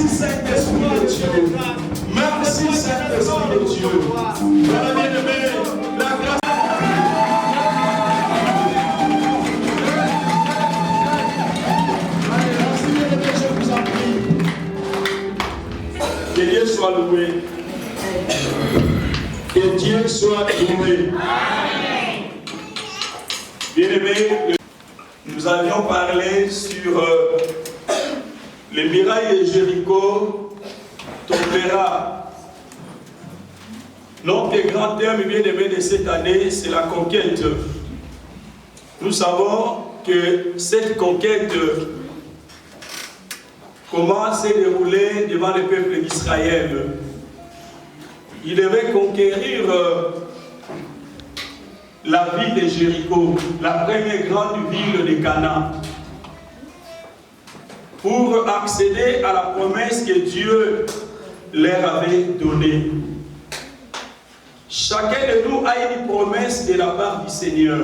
Merci Saint-Esprit de Dieu. Merci Saint-Esprit de Dieu. Voilà, bien-aimé, la grâce. Merci bien-aimé, je vous en prie. Que Dieu soit loué. Que Dieu soit loué. Bien-aimé, nous avions parlé sur les murailles de Jéricho tombera. Notre grand thème bien-aimé de cette année, c'est la conquête. Nous savons que cette conquête comment s'est déroulée devant le peuple d'Israël. Il devait conquérir la ville de Jéricho, la première grande ville de Canaan, pour accéder à la promesse que Dieu leur avait donnée. Chacun de nous a une promesse de la part du Seigneur.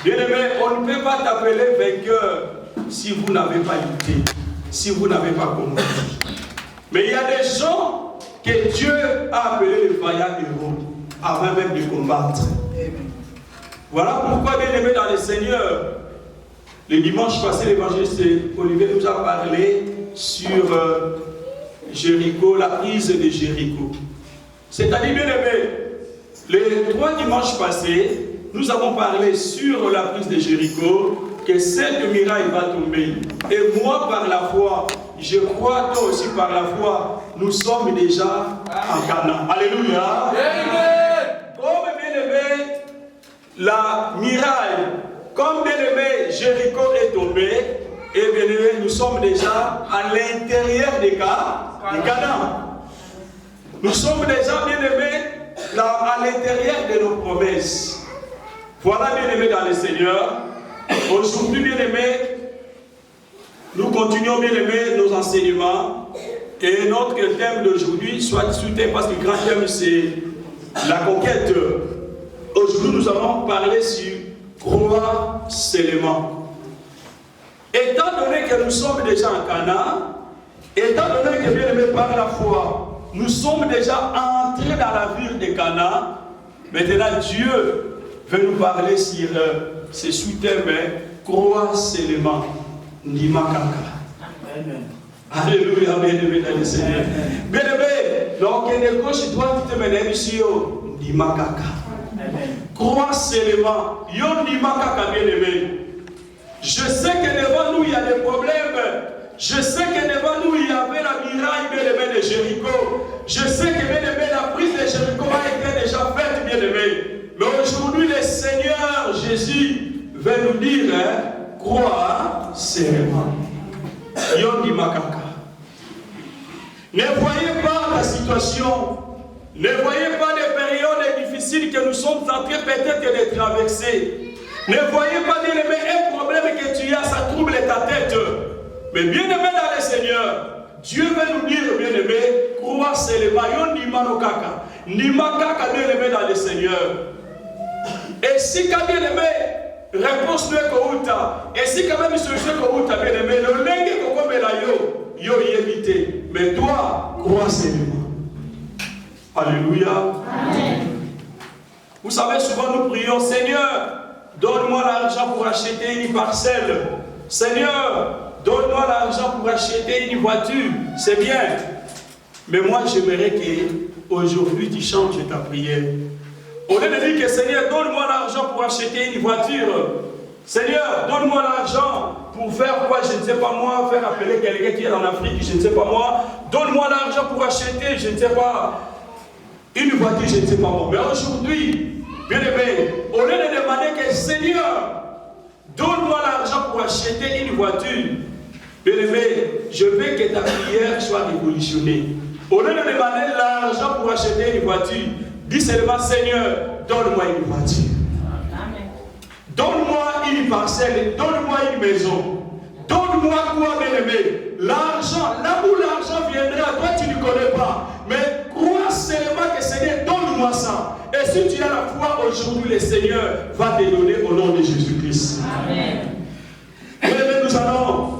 Bien-aimé, on ne peut pas t'appeler vainqueur si vous n'avez pas lutté, si vous n'avez pas combattu. Mais il y a des gens que Dieu a appelés les vaillants héros avant même de combattre. Voilà pourquoi, bien-aimé dans le Seigneur, le dimanche passé, l'évangéliste Olivier nous a parlé sur Jéricho, la prise de Jéricho. C'est-à-dire, bien-aimé, les 3 dimanches passés, nous avons parlé sur la prise de Jéricho, que cette muraille va tomber. Et moi, par la foi, je crois, toi aussi par la foi, nous sommes déjà en Canaan. Alléluia. Comme bien-aimé, la muraille, comme bien-aimé, Jéricho est tombé, et bien-aimé, nous sommes déjà à l'intérieur des Canaan. Nous sommes déjà, bien-aimés, à l'intérieur de nos promesses. Voilà, bien-aimés dans le Seigneur. Aujourd'hui, bien-aimés, nous continuons, bien-aimés, nos enseignements. Et notre thème d'aujourd'hui, soit soutenu parce que le grand thème, c'est la conquête. Aujourd'hui, nous allons parler sur croire seulement. Étant donné que nous sommes déjà en Canaan, étant donné que, bien-aimés, par la foi, nous sommes déjà entrés dans la ville de Canaan, maintenant Dieu veut nous parler sur ce sous-thème, croire seulement. Ndima Kaka. Amen. Alléluia, bien-aimé dans le Seigneur. Bien-aimé, donc il est gauche, toi qui te mènes ici, Ndima Kaka. Croire seulement. Yo Ndima Kaka, bien-aimé. Je sais que devant nous il y a des problèmes. Je sais que devant nous il y avait la muraille, bien-aimé, de Jéricho. Je sais que, bien-aimé, la prise de Jéricho a été déjà faite, bien-aimé. Mais aujourd'hui, le Seigneur Jésus veut nous dire, croire seulement. Yondi Makaka. Ne voyez pas la situation. Ne voyez pas les périodes difficiles que nous sommes en train peut-être de traverser. Ne voyez pas, bien-aimé, un problème que tu as, ça trouble ta tête. Mais bien-aimé dans le Seigneur, Dieu veut nous dire, bien-aimé, croire seulement. Yondi Manokaka. Nimakaka, bien-aimé dans le Seigneur. Et si quand bien-aimé, réponse n'est qu'auta. Et si quand même solution qu'auta, bien-aimé, le lingue comme la yo y évité. Mais toi, crois seulement. Alléluia. Amen. Vous savez, souvent nous prions, Seigneur, donne-moi l'argent pour acheter une parcelle. Seigneur, donne-moi l'argent pour acheter une voiture. C'est bien. Mais moi, j'aimerais qu'aujourd'hui, tu changes ta prière. Au lieu de dire que Seigneur, donne-moi l'argent pour acheter une voiture. Seigneur, donne-moi l'argent pour faire quoi, je ne sais pas moi, faire appeler quelqu'un qui est en Afrique, je ne sais pas moi. Donne-moi l'argent pour acheter, je ne sais pas, une voiture, je ne sais pas moi. Mais aujourd'hui, bien aimé, au lieu de demander que Seigneur, donne-moi l'argent pour acheter une voiture, bien aimé, je veux que ta prière soit révolutionnée. Au lieu de demander l'argent pour acheter une voiture, dis seulement, Seigneur, donne-moi une voiture. Donne-moi une parcelle, donne-moi une maison. Donne-moi quoi, bien-aimé? L'argent, là où l'argent viendra, toi tu ne connais pas. Mais crois seulement que Seigneur, donne-moi ça. Et si tu as la foi aujourd'hui, le Seigneur va te donner au nom de Jésus-Christ. Amen. Bien-aimé, nous allons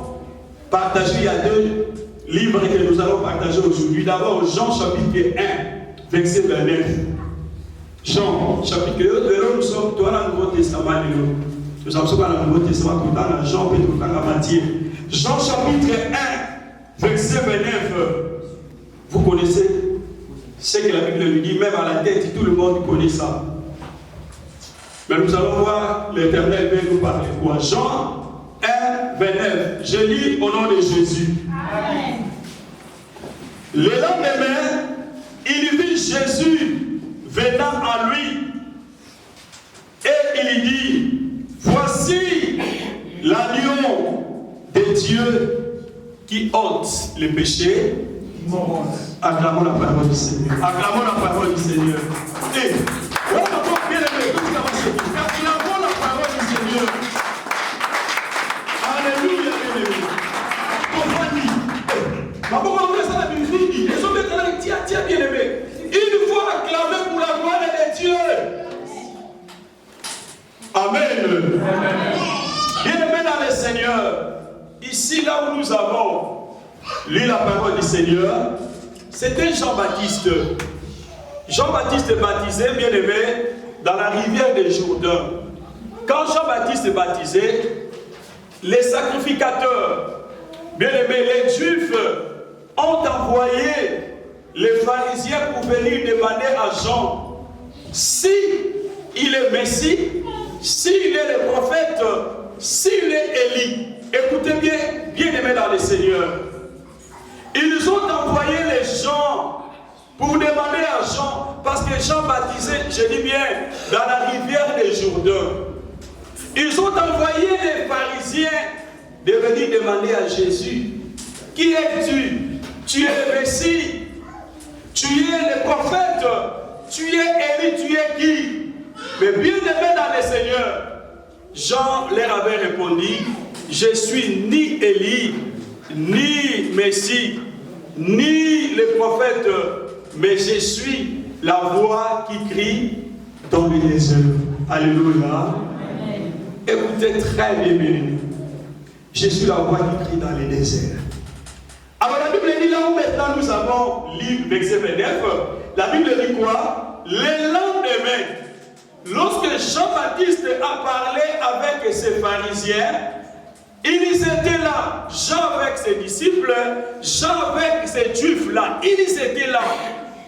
partager, il y a livre que nous allons partager aujourd'hui. D'abord, Jean chapitre 1, verset 29. Jean chapitre 1, nous sommes dans le Nouveau Testament. Nous sommes dans le Nouveau Testament, tout dans Jean et tout dans Matthieu. Jean chapitre 1, verset 29. Vous connaissez ce que la Bible nous dit, même à la tête, tout le monde connaît ça. Mais nous allons voir l'Éternel va nous parler. Quoi? Jean 1, 29. Je lis au nom de Jésus. Amen. Le lendemain, il vit Jésus venant à lui et il dit, voici l'agneau de Dieu qui ôte le péché. Acclamons la parole du Seigneur. Acclamons la parole du Seigneur. Et voilà encore bien aimé, tout ça va se dire. Acclamons la parole du Seigneur. Alléluia, bien aimé. Comment on fait ça la Bible dit? Les hommes éternels, tiens, bien aimé. Il faut acclamer pour la gloire de Dieu. Amen. Bien aimé dans le Seigneur, ici là où nous avons lu la parole du Seigneur, c'était Jean-Baptiste. Jean-Baptiste est baptisé, bien aimé, dans la rivière des Jourdain. Quand Jean-Baptiste est baptisé, les sacrificateurs, bien aimés, les Juifs, ont envoyé les pharisiens pour venir demander à Jean si il est Messie, s'il est le prophète, s'il est Élie. Écoutez bien, bien aimé dans le Seigneur. Ils ont envoyé les gens pour demander à Jean, parce que Jean baptisait, je dis bien, dans la rivière des Jourdain. Ils ont envoyé les pharisiens de venir demander à Jésus, qui es-tu? Tu es le Messie, tu es le prophète, tu es Élie, tu es qui? Mais bien aimé dans le Seigneur, Jean leur avait répondu, je suis ni Élie, ni Messie, ni le prophète, mais je suis la voix qui crie dans le désert. Alléluia. Écoutez très bien, bien. Je suis la voix qui crie dans le désert. Alors la Bible dit là où maintenant nous avons lu verset 29, la Bible dit quoi? Le lendemain, lorsque Jean-Baptiste a parlé avec ses pharisiens, ils étaient là, Jean avec ses disciples, Jean avec ses juifs là, ils étaient là,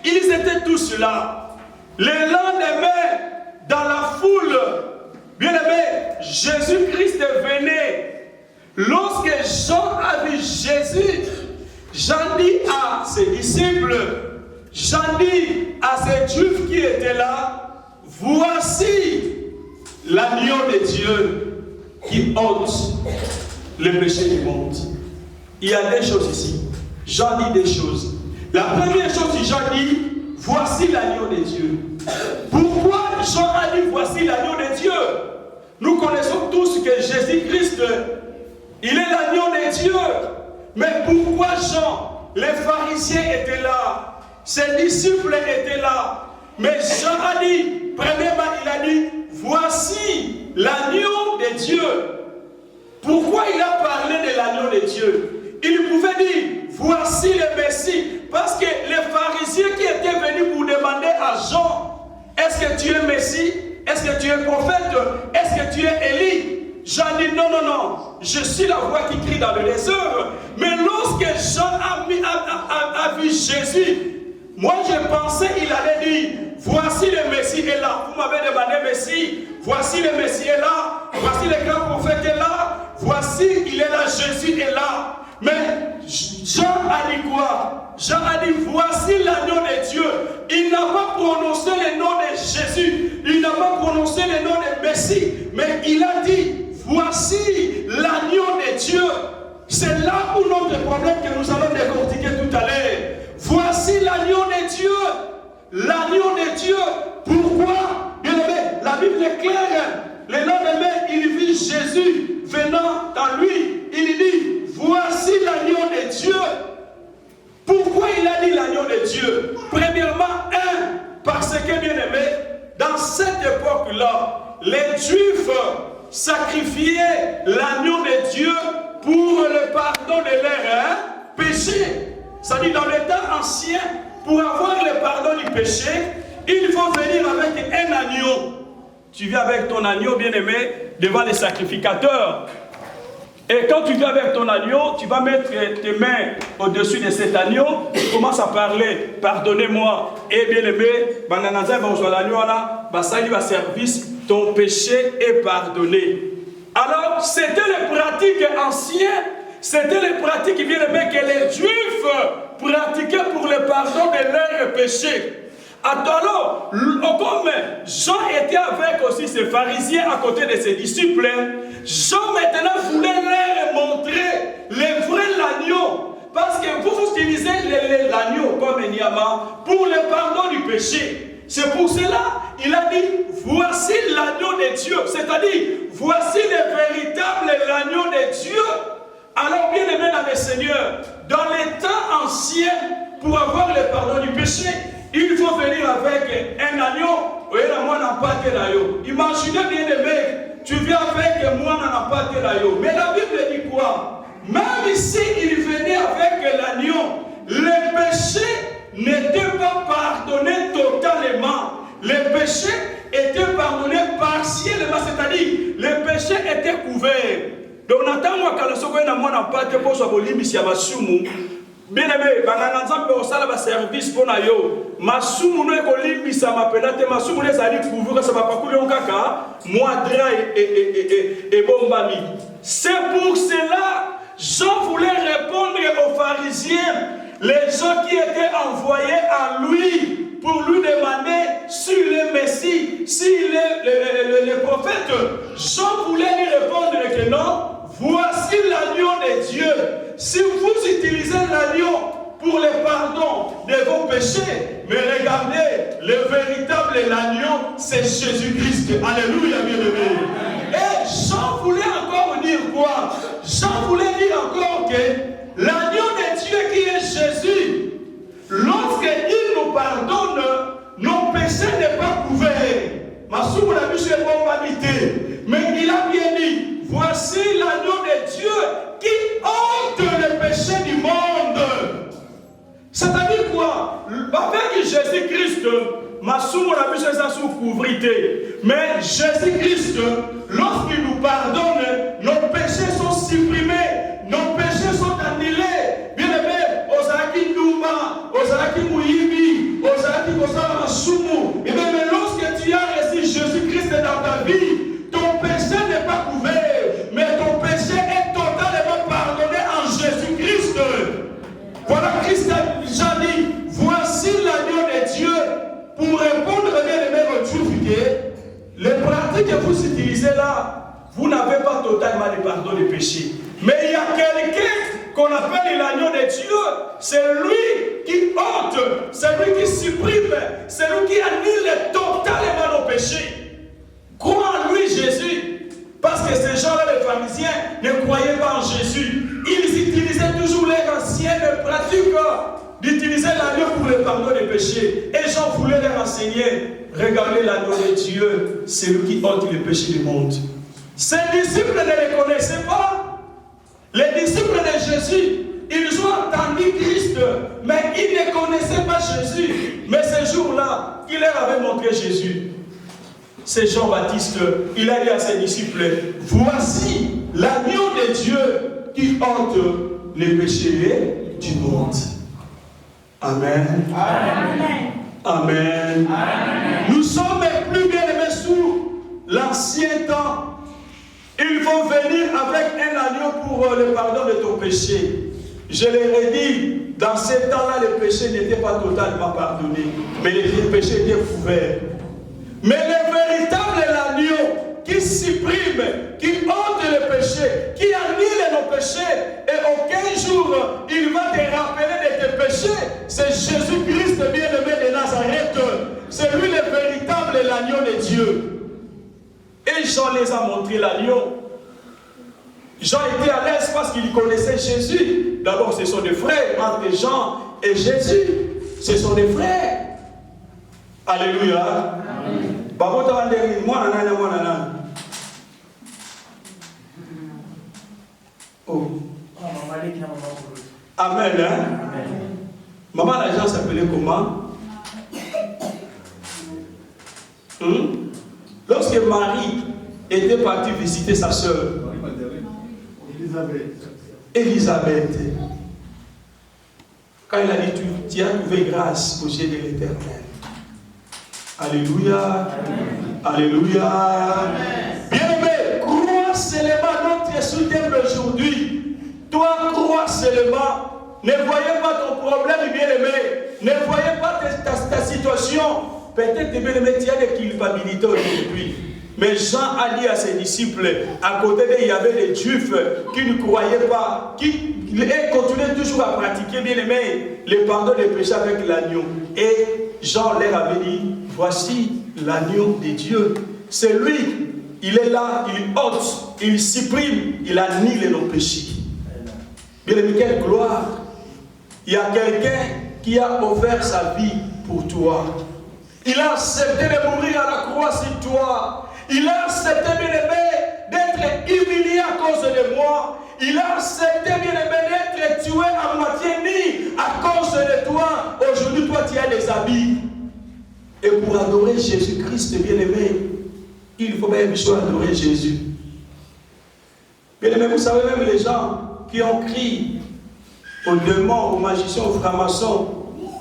ils étaient tous là. Le lendemain, dans la foule, bien aimé, Jésus-Christ venait. Lorsque Jean a vu Jésus, Jean dit à ses disciples, Jean dit à ces juifs qui étaient là, voici l'agneau de Dieu qui ôte le péché du monde. Il y a des choses ici. Jean dit des choses. La première chose, Jean dit, voici l'agneau de Dieu. Pourquoi Jean a dit, voici l'agneau de Dieu? Nous connaissons tous que Jésus-Christ, il est l'agneau de Dieu. Mais pourquoi Jean, les pharisiens étaient là, ses disciples étaient là, mais Jean a dit, premièrement, il a dit, voici l'agneau de Dieu. Pourquoi il a parlé de l'agneau de Dieu? Il pouvait dire, voici le Messie, parce que les pharisiens qui étaient venus pour demander à Jean, est-ce que tu es Messie? Est-ce que tu es prophète? Est-ce que tu es Élie? Jean dit non, non, non, je suis la voix qui crie dans le désert. Mais lorsque Jean a vu Jésus, moi je pensais qu'il allait dire, voici le Messie est là. Vous m'avez demandé Messie, voici le Messie est là, voici le grand prophète est là, voici il est là, Jésus est là. Mais Jean a dit quoi? Jean a dit, voici l'agneau de Dieu. Il n'a pas prononcé le nom de Jésus, il n'a pas prononcé le nom de Messie, mais il a dit, voici l'agneau de Dieu. C'est là où notre problème que nous allons décortiquer tout à l'heure. Voici l'agneau de Dieu. L'agneau de Dieu. Pourquoi? Bien aimé, la Bible est claire. Le lendemain, il vit Jésus venant à lui. Il dit, voici l'agneau de Dieu. Pourquoi il a dit l'agneau de Dieu? Premièrement, parce que, bien aimé, dans cette époque-là, les Juifs sacrifiaient l'agneau de Dieu pour le pardon de leurs péchés. péché. C'est-à-dire dans le temps ancien, pour avoir le pardon du péché, il faut venir avec un agneau. Tu viens avec ton agneau, bien-aimé, devant les sacrificateurs. Et quand tu viens avec ton agneau, tu vas mettre tes mains au-dessus de cet agneau. Tu commences à parler, pardonnez-moi. Et bien-aimé, service, ton péché est pardonné. Alors, c'était les pratiques anciennes, c'était les pratiques, bien-aimé, que les Juifs pratiquaient pour le pardon de leurs péchés. Alors, comme Jean était avec aussi ses pharisiens à côté de ses disciples, Jean maintenant voulait leur montrer le vrai l'agneau. Parce que vous utilisez l'agneau comme Niama pour le pardon du péché. C'est pour cela il a dit, voici l'agneau de Dieu. C'est-à-dire, voici le véritable l'agneau de Dieu. Alors, bien aimé dans le Seigneur, dans les temps anciens, pour avoir le pardon du péché, il faut venir avec un agneau. Imaginez bien aimé, tu viens avec moi dans la pâte d'agneau. Mais la Bible dit quoi? Même ici, il venait avec l'agneau. Le péché n'était pas pardonné totalement. Le péché était pardonné partiellement, c'est-à-dire le péché était couvert. Donc, Nathan, quand le second n'a n'a pas été pour sa volume, ici à Masumu. Bien aimé, banananza pe osala ba service pour na yo. Masumu no ekolimbi sa mapelate masumu les ali couvrir ça va pas couler kaka moi dry et bombami. C'est pour cela Jean voulait répondre aux pharisiens, les gens qui étaient envoyés à lui pour lui demander s'il est Messie, s'il est le prophète. Jean voulait lui répondre que non. Voici l'agneau de Dieu. Si vous utilisez l'agneau pour le pardon de vos péchés, mais regardez, le véritable agneau, c'est Jésus-Christ. Alléluia, bien-aimé. Et Jean voulait encore dire quoi? Jean voulait dire encore que l'agneau de Dieu qui est Jésus, lorsqu'il nous pardonne, nos péchés n'est pas couverts. Massoum l'a vu sur les bombes. Mais il a bien dit, voici l'agneau de Dieu qui ôte le péché du monde. C'est-à-dire quoi? Avec Jésus-Christ, Massoum l'a vu sur ça sous couvrité. Mais Jésus-Christ, lorsqu'il nous pardonne, nos péchés sont supprimés, nos péchés sont annulés. Bien aimé, Ozaki Nouma, Ozaki Mouyibi, Ozaki Kosala Massoumou. Et bien, lorsque tu as reçu Jésus-Christ dans ta vie, ton péché n'est pas couvert, mais ton péché est totalement pardonné en Jésus-Christ. Voilà, Christ a déjà dit, voici l'agneau de Dieu. Pour répondre bien aimé au Dieu, les pratiques que vous utilisez là, vous n'avez pas totalement le pardon des péchés. Mais il y a quelqu'un qu'on appelle l'agneau de Dieu. C'est lui qui ôte, c'est lui qui supprime, c'est lui qui annule totalement nos péchés. Crois en lui, Jésus. Parce que ces gens-là, les pharisiens, ne croyaient pas en Jésus. Ils utilisaient toujours les anciennes pratiques d'utiliser l'agneau pour le pardon des péchés. Et Jean voulait leur enseigner. Regardez l'agneau de Dieu, c'est lui qui ôte les péchés du monde. Ces disciples ne les connaissaient pas. Les disciples de Jésus, ils ont entendu Christ, mais ils ne connaissaient pas Jésus. Mais ce jour-là, il leur avait montré Jésus. C'est Jean-Baptiste, il a dit à ses disciples, voici l'agneau de Dieu qui ôte les péchés du monde. Amen. Amen. Amen. Amen. Nous sommes plus bien aimés sous l'ancien temps. Il faut venir avec un agneau pour le pardon de ton péché. Je l'ai dit, dans ces temps-là, les péchés n'étaient pas totalement pardonnés, mais les péchés étaient couverts. Mais le véritable agneau qui supprime, qui ôte le péché, qui annule nos péchés, et aucun jour il va te rappeler de tes péchés, c'est Jésus-Christ bien-aimé de Nazareth. C'est lui le véritable agneau de Dieu. Et Jean les a montré l'agneau. Jean était à l'aise parce qu'il connaissait Jésus. D'abord, ce sont des frères entre Jean et Jésus. Ce sont des frères. Alléluia. Oh. Amen. Hein? Amen. Maman, l'agent s'appelait comment? Lorsque Marie était partie visiter sa soeur, Élisabeth, quand il a dit tu as trouvé grâce aux yeux de l'Éternel. Alléluia. Alléluia. Bien-aimé, crois seulement notre soutien aujourd'hui. Toi, crois seulement. Ne voyez pas ton problème, bien-aimé. Ne voyez pas ta situation. Peut-être, bien-aimé, tu as des culpabilités aujourd'hui. Mais Jean a dit à ses disciples, à côté d'eux, il y avait des Juifs qui ne croyaient pas, qui continuaient toujours à pratiquer, bien aimé, le pardon des péchés avec l'agneau. Et Jean leur avait dit, voici l'agneau de Dieu. C'est lui, il est là, il ôte, il supprime, il annule nos péchés. Bien aimé, quelle gloire. Il y a quelqu'un qui a offert sa vie pour toi. Il a accepté de mourir à la croix sur toi. Il a accepté, bien-aimé, d'être humilié à cause de moi. Il a accepté, bien-aimé, d'être tué à moitié nu à cause de toi. Aujourd'hui, toi, tu as des habits. Et pour adorer Jésus-Christ, bien-aimé, il faut bien adorer Jésus. Bien-aimé, vous savez, même les gens qui ont crié aux démons, aux magiciens, aux francs-maçons,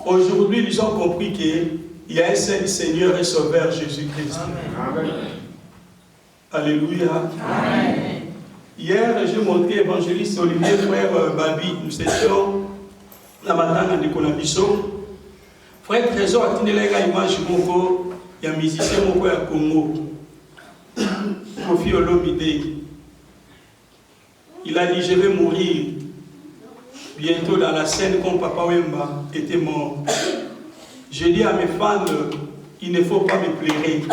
aujourd'hui, ils ont compris qu'il y a un seul Seigneur et Sauveur, Jésus-Christ. Amen. Alléluia. Amen. Hier, j'ai montré l'évangéliste Olivier, frère Babi, nous étions la matin de Konamiso. Frère Trésor a tenu les image moko, il y a un musicien moko à Congo. Kofi Olomide. Il a dit, je vais mourir bientôt dans la scène comme Papa Wemba était mort. Je dis à mes fans, il ne faut pas me plairer.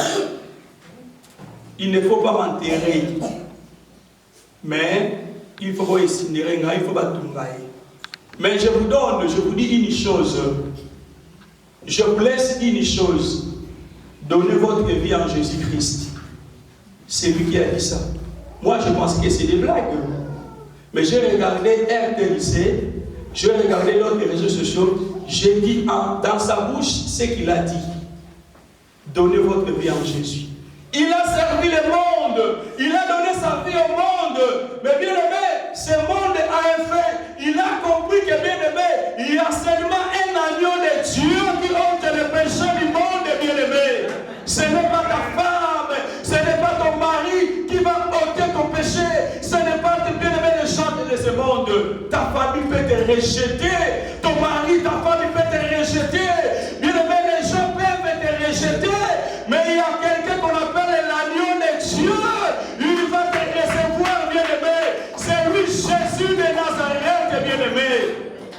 Il ne faut pas m'enterrer. Mais il faut pas incinérer, il faut pas tomber. Mais je vous donne, je vous dis une chose. Je vous laisse une chose. Donnez votre vie en Jésus-Christ. C'est lui qui a dit ça. Moi, je pense que c'est des blagues. Mais j'ai regardé RTLC, j'ai regardé d'autres réseaux sociaux, j'ai dit dans sa bouche ce qu'il a dit. Donnez votre vie en Jésus. Il a servi le monde, il a donné sa vie au monde. Mais bien aimé, ce monde a un fait. Il a compris que bien aimé, il y a seulement un agneau de Dieu qui ôte le péché du monde, bien aimé. Ce n'est pas ta femme, ce n'est pas ton mari qui va ôter ton péché. Ce n'est pas bien aimé les gens de ce monde. Ta famille peut te rejeter, ton mari, ta famille peut te rejeter. Bien aimé, les gens peuvent te rejeter. Mais il y a quelqu'un qu'on appelle l'agneau de Dieu. Il va te recevoir, bien-aimé. C'est lui, Jésus de Nazareth, bien-aimé.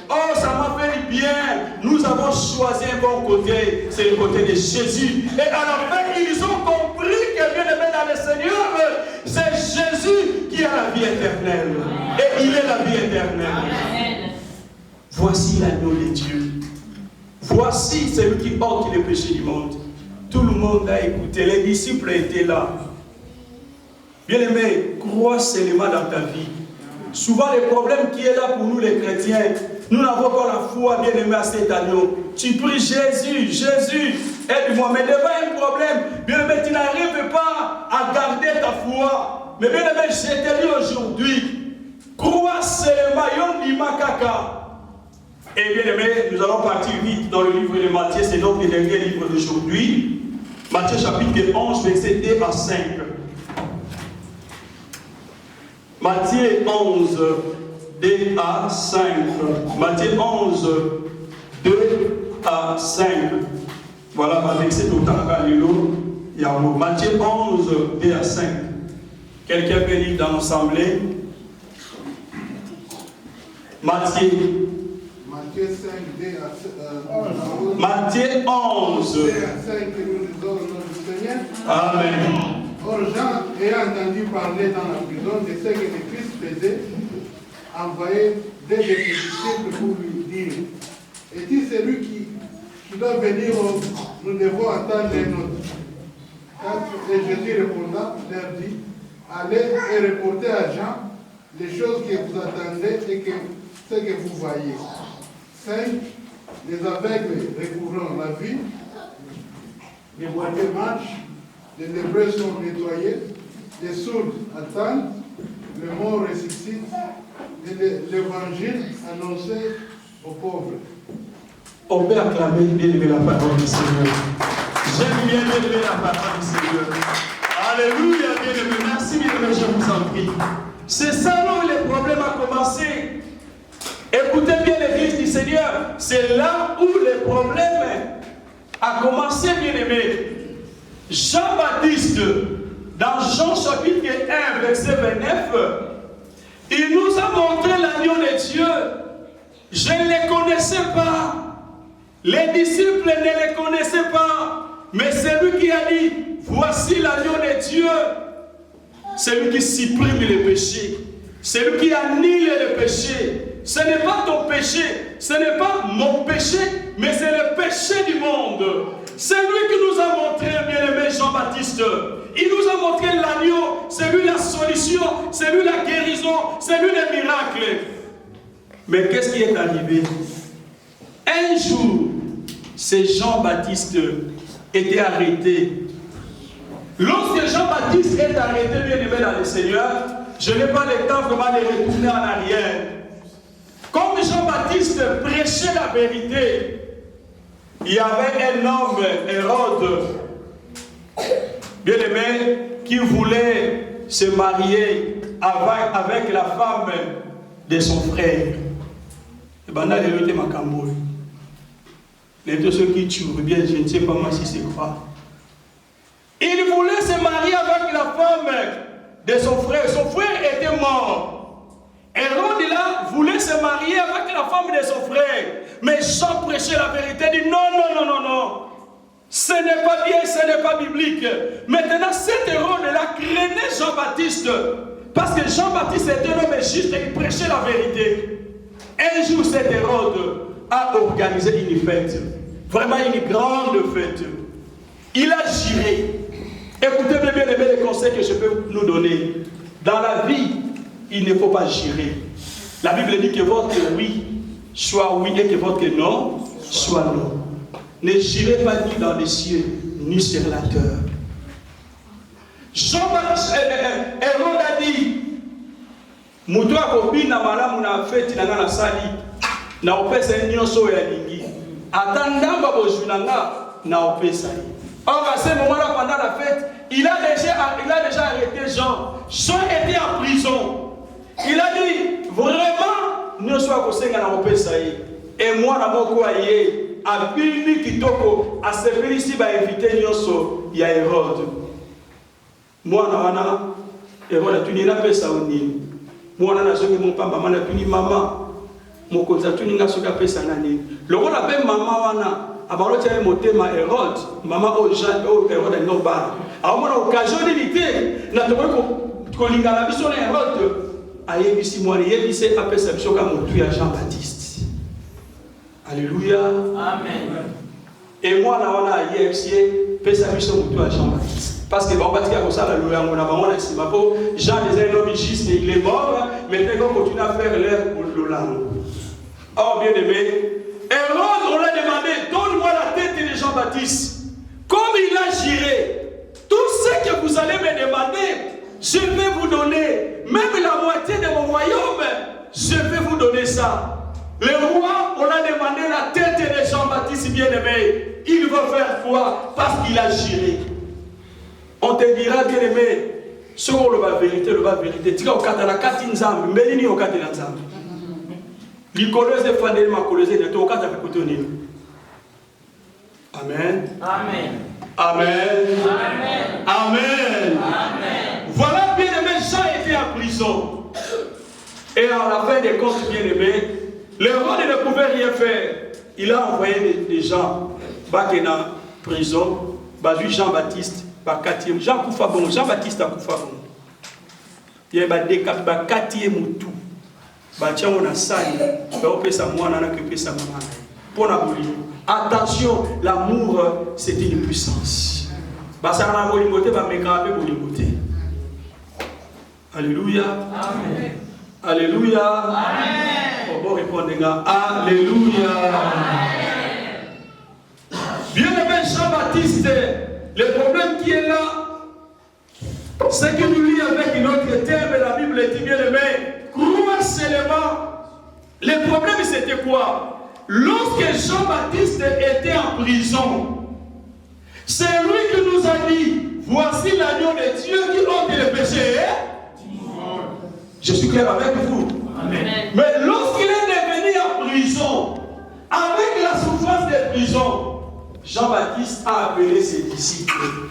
Oh, ça m'a fait du bien. Nous avons choisi un bon côté. C'est le côté de Jésus. Et à la fin, ils ont compris que, bien-aimé, dans le Seigneur, c'est Jésus qui a la vie éternelle. Et il est la vie éternelle. Amen. Voici l'agneau de Dieu. Voici celui qui ôte les péchés du monde. Tout le monde a écouté, les disciples étaient là. Bien-aimé, crois seulement dans ta vie. Souvent, le problème qui est là pour nous les chrétiens, nous n'avons pas la foi, bien-aimé, à cet agneau. Tu pries Jésus, Jésus, aide-moi. Mais devant un problème, bien-aimé, tu n'arrives pas à garder ta foi. Mais bien-aimé, je te dis aujourd'hui, crois seulement, Yondima Kaka. Et bien aimé, nous allons partir vite dans le livre de Matthieu, c'est notre dernier livre d'aujourd'hui. Matthieu chapitre 11, verset 2 à 5. Matthieu 11, 2 à 5. Matthieu 11, 2 à 5. Voilà, avec cet autant alléluia. Matthieu 11, 2 à 5. Quelqu'un peut lire dans l'assemblée. Matthieu 5, 2 à 11. Matthieu 11. 2 à 5, que nous lisons au nom du Seigneur. Amen. Or, Jean, ayant entendu parler dans la prison de ce que le Christ faisait, envoyait des disciples pour lui dire: est-il celui qui doit venir, nous devons attendre un autre? Et Jésus répondant, leur dit: allez et reportez à Jean les choses que vous attendez et que ce que vous voyez. 5. Les aveugles recouvrant la vue, les boiteux marchent, les lépreux sont nettoyés, les sourds attendent, les morts ressuscitent, l'évangile annoncé aux pauvres. On peut acclamer bien aimé la parole du Seigneur. J'aime bien aimer la parole du Seigneur. Alléluia, bien aimé. Merci, bien aimé, je vous en prie. C'est ça là où le problème a commencé. Écoutez bien l'église du Seigneur. C'est là où le problème a commencé, bien aimé. Jean-Baptiste, dans Jean chapitre 1, verset 29, il nous a montré l'agneau de Dieu. Je ne les connaissais pas. Les disciples ne les connaissaient pas. Mais c'est lui qui a dit, voici l'agneau de Dieu. C'est lui qui supprime les péchés. C'est lui qui annule les péchés. Ce n'est pas ton péché, ce n'est pas mon péché, mais c'est le péché du monde. C'est lui qui nous a montré, bien-aimé Jean-Baptiste. Il nous a montré l'agneau, c'est lui la solution, c'est lui la guérison, c'est lui le miracle. Mais qu'est-ce qui est arrivé? Un jour, ce Jean-Baptiste était arrêté. Lorsque Jean-Baptiste est arrêté, bien-aimé dans le Seigneur, je n'ai pas le temps vraiment de retourner en arrière. Comme Jean-Baptiste prêchait la vérité, il y avait un homme, Hérode, bien-aimé, qui voulait se marier avec la femme de son frère. Et bien là, il était Makambo. Les ceux qui tuent, bien, je ne sais pas moi si c'est quoi. Il voulait se marier avec la femme de son frère. Son frère était mort. Hérode là voulait se marier avec la femme de son frère. Mais Jean prêchait la vérité, dit non, non, non, non, non. Ce n'est pas bien, ce n'est pas biblique. Maintenant, cet Hérode là craignait Jean-Baptiste. Parce que Jean-Baptiste était un homme juste et il prêchait la vérité. Un jour, cet Hérode a organisé une fête. Vraiment une grande fête. Il a juré. Écoutez bien les conseils que je peux nous donner. Dans la vie, il ne faut pas jurer. La Bible dit que votre oui soit oui et que votre non soit non. Ne jurez pas ni dans les cieux, ni sur la terre. Hérode a dit, Mutu akobina malamu na feti na ngana sali na opesa nyonso ya lingi. Ata ndamba bojunanga na opesa. Or à ce moment-là, pendant la fête, il a déjà arrêté Jean. Jean était en prison. Il a dit, vraiment, nous sommes à la opesa. Et moi, na moko aye, a bini kitoko, a se féliciter ba inviter nyonso ya Hérode. Moi na wana Hérode tu n'as pas ça oni. Moi na zongi mon pamba mana tu ni maman. Mon koza tu n'as soka pesa nani. Le rôle appelle maman wana. Abalo tia motema Hérode, maman o Jean o Hérode no ba. A mona occasion d'unité, na toko ko lingala biso na Hérode. Aye bisi moi yebise apesa biso ka motu ya Jean-Baptiste. Alléluia. Amen. Et moi na wana yebise pesa biso motu ya Jean-Baptiste. Parce que bon bâtir comme ça la louer on a vraiment ici ma peau Jean des un homme juste il est mort mais maintenant on continue à faire l'air pour le langue. Oh bien aimé, Hérode on l'a demandé donne-moi la tête de Jean-Baptiste. Comme il a juré, tout ce que vous allez me demander, je vais vous donner. Même la moitié de mon royaume, je vais vous donner ça. Le roi, on a demandé la tête de Jean-Baptiste bien-aimé. Il va faire quoi? Parce qu'il a juré. On te dira bien aimé, ce qu'on le va vérité, le va vérité. Tu vas au katana katinzam, mais il n'y a aucun katinzam. L'icoloise de Fandel m'a colosé de tout au katana koutoni. Amen. Amen. Amen. Amen. Amen. Amen. Voilà bien aimé, Jean était en prison. Et à la fin des comptes bien aimé, le roi ne pouvait rien faire. Il a envoyé des gens dans la prison, Jean-Baptiste. Jean Koufabon, Jean-Baptiste Koufabon. Il y a des quatre moutou. Attention, l'amour, c'est une puissance. Alléluia. Amen. Alléluia. Amen. Bon, répondez, Alléluia. Amen. Bien-aimé Jean-Baptiste, le problème qui est là, c'est que nous lisons avec une autre terme, la Bible dit bien-aimé, croire seulement. Le problème c'était quoi? Lorsque Jean-Baptiste était en prison, c'est lui qui nous a dit, voici l'agneau de Dieu qui ôte le péché. Je suis clair avec vous. Amen. Mais lorsqu'il est devenu en prison, avec la souffrance de prison, Jean-Baptiste a appelé ses disciples.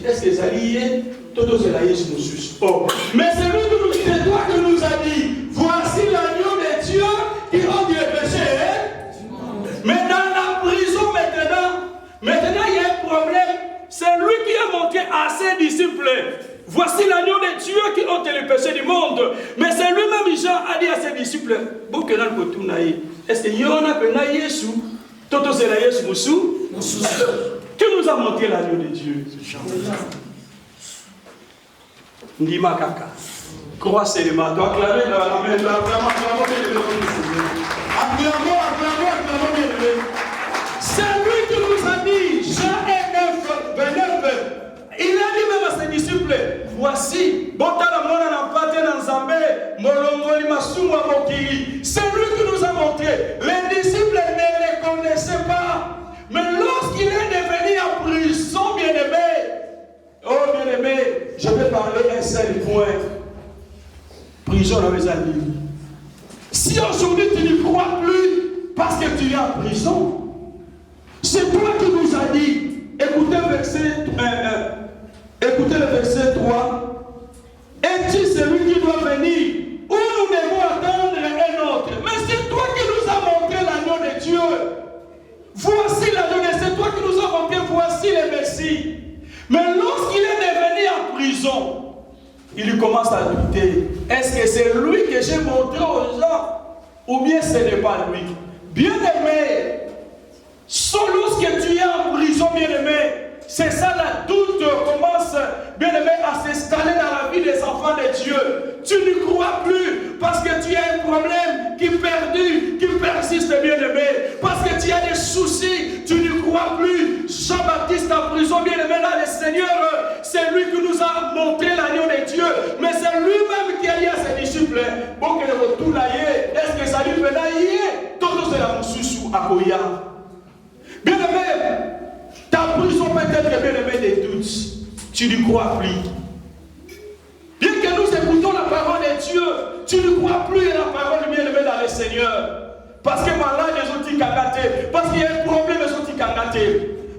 Est-ce que ça lié? Mais c'est lui qui nous a dit, voici l'agneau de Dieu qui ôte le péché. Mais dans la prison maintenant, il y a un problème. C'est lui qui a montré à ses disciples, voici l'agneau de Dieu qui ôte le péché du monde. Mais c'est lui-même, Jean, a dit à ses disciples, est-ce qu'il y en a un Jésus? Toto c'est la Jésus Moussou. Qui nous a montré l'agneau de Dieu? Ndima Kaka. Croix seulement. Toi, acclamer la main. C'est lui qui nous a dit, Jean 9, 29. Il a dit même à ses disciples, voici, c'est lui qui nous a montré. Les disciples ne les connaissaient pas. Mais lorsqu'il est devenu en prison, bien-aimé, oh bien-aimé, je vais parler un seul point. Prison dans mes amis. Si aujourd'hui tu ne crois plus parce que tu es en prison, c'est toi qui nous as dit, écoutez le verset 3. Es-tu celui qui doit venir ou nous devons attendre un autre? Mais c'est toi qui nous as montré l'agneau de Dieu. Voici l'agneau de Dieu, c'est toi qui nous as montré, voici le Messie. Mais lorsqu'il est devenu en prison, il commence à douter. Est-ce que c'est lui que j'ai montré aux gens ou bien ce n'est pas lui? Bien-aimé, lorsque tu es en prison, bien-aimé, c'est ça la doute commence, bien-aimé, à s'installer dans la vie des enfants de Dieu. Tu ne crois plus parce que tu as un problème qui persiste, bien-aimé. Parce que tu as des soucis, tu ne crois plus. Jean-Baptiste en prison, bien-aimé, dans le Seigneur, c'est lui qui nous a montré l'agneau de Dieu. Mais c'est lui-même qui a dit à ses disciples, bon, que le retour là, est-ce que ça lui fait là, tout c'est la moussoussou à Koya. Bien-aimé, ta prison peut-être bien-aimé des doutes. Tu ne crois plus. Bien que nous écoutons la parole de Dieu, tu ne crois plus à la parole du bien-aimé dans le Seigneur. Parce que malade, les autres t'y cangatent. Parce qu'il y a un problème, les autres t'y cangatent.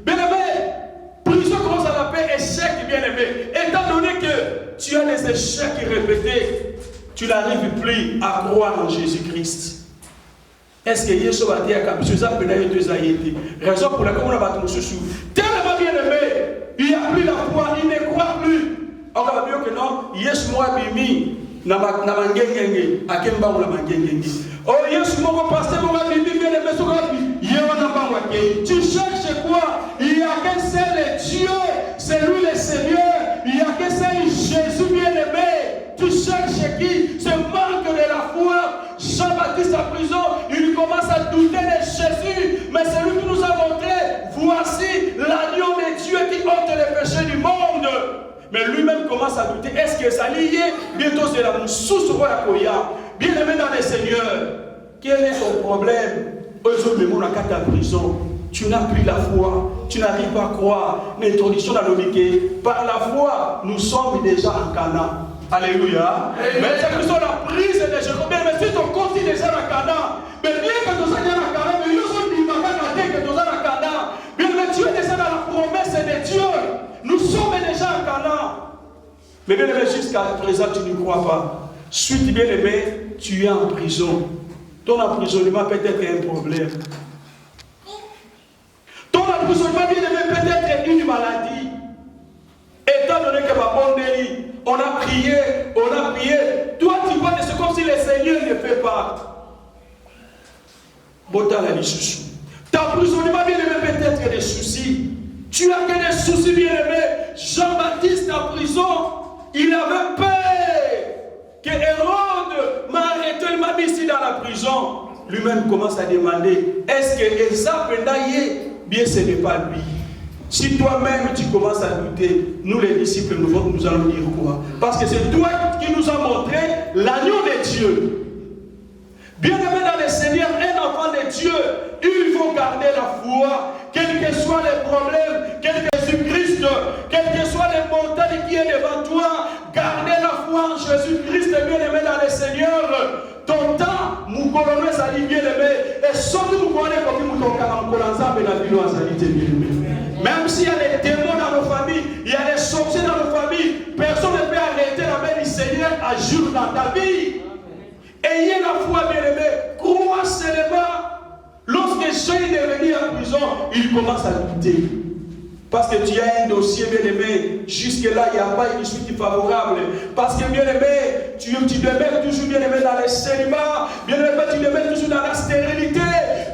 Bien-aimé, prison commence à l'appeler échec, bien-aimé. Étant donné que tu as des échecs répétés, tu n'arrives plus à croire en Jésus-Christ. Est-ce que Yesu va dire que M. Zappenaï deux aïétés? Raison pour laquelle on a battu ce sou. Tellement bien aimé, il n'y a plus la foi, il ne croit plus. On va dire que non, Yesu moi bimi, na mangengenge, à quel bas on la mangengenge. Oh Yesu moi pasteur moi bimi bien aimé sur la vie. Tu cherches quoi? Il n'y a qu'un seul Dieu, c'est lui le Seigneur. Il n'y a qu'un seul Jésus bien aimé. Tu cherches qui? Ce manque de la foi. Jean-Baptiste en prison, il commence à douter de Jésus, mais c'est lui qui nous a montré, voici l'agneau de Dieu qui ôte les péchés du monde. Mais lui-même commence à douter, est-ce que ça lié? Bientôt c'est la moussousse à Koya. Bien aimé dans le Seigneur, quel est ton problème? Aujourd'hui, mon à ta prison, tu n'as plus la foi, tu n'arrives pas à croire. L'introduction dans l'Omiké, par la foi, nous sommes déjà en Canaan. Alléluia. Mais c'est que sur la prise de Jérôme, mais si ton compte est déjà en Canaan, mais bien que nous soyons en Canaan, mais nous sommes que nous sommes en Canaan. Bien que tu es déjà dans la promesse de Dieu. Nous sommes déjà en Canaan. Mais bien aimé, jusqu'à présent, tu ne crois pas. Suite bien aimé, tu es en prison. Ton emprisonnement peut être un problème. Ton emprisonnement bien aimé peut être une maladie. Étant donné que ma bonne délit, on a prié. Toi, tu vois que c'est comme si le Seigneur ne fait pas. Ta emprisonnement bien aimé peut être des soucis. Tu as que des soucis, bien-aimé. Jean-Baptiste en prison, il avait peur que Hérode m'a arrêté, il m'a mis ici dans la prison. Lui-même commence à demander, est-ce que Esa Pendaye, bien ce n'est pas lui. Si toi-même tu commences à douter, nous les disciples, nous allons dire quoi? Parce que c'est toi qui nous as montré l'agneau de Dieu. Bien-aimé dans le Seigneur, un enfant de Dieu, il faut garder la foi, quels que soient les problèmes, quel que Jésus-Christ, quelles que soient les montagnes qui sont devant toi, gardez la foi en Jésus-Christ, bien-aimé dans le Seigneur. Ton temps, mon colonel s'allie bien-aimé, et surtout nous connaissons comme nous sommes ensemble dans la ville bien-aimé. Même s'il y a des démons dans nos familles, il y a des sorciers dans nos familles, personne ne peut arrêter la main du Seigneur à jour dans ta vie. Ayez la foi, bien-aimé, crois seulement. Lorsque Jean est devenu en prison, il commence à douter. Parce que tu as un dossier, bien-aimé, jusque-là, il n'y a pas une suite favorable. Parce que, bien-aimé, tu demeures toujours, bien-aimé, dans les célibats. Bien-aimé, tu demeures toujours dans la stérilité.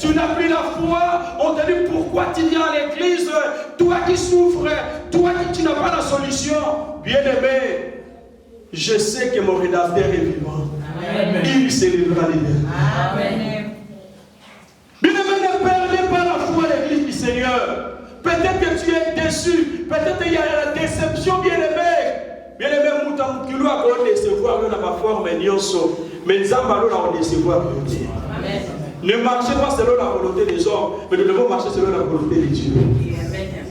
Tu n'as plus la foi. On te dit pourquoi tu viens à l'église. Toi qui souffres, toi qui n'as pas la solution. Bien-aimé, je sais que mon rédacteur est vivant. Amen. Il célébrera les derniers. Amen. Bien-aimé, ne perdez pas la foi à l'église du Seigneur. Peut-être que tu es déçu. Peut-être qu'il y a la déception, bien-aimé. Bien-aimé, nous qui doit décevoir dans ma forme, mais nous allons décevoir. Ne marchez pas selon la volonté des hommes, mais nous devons marcher selon la volonté de Dieu. Amen.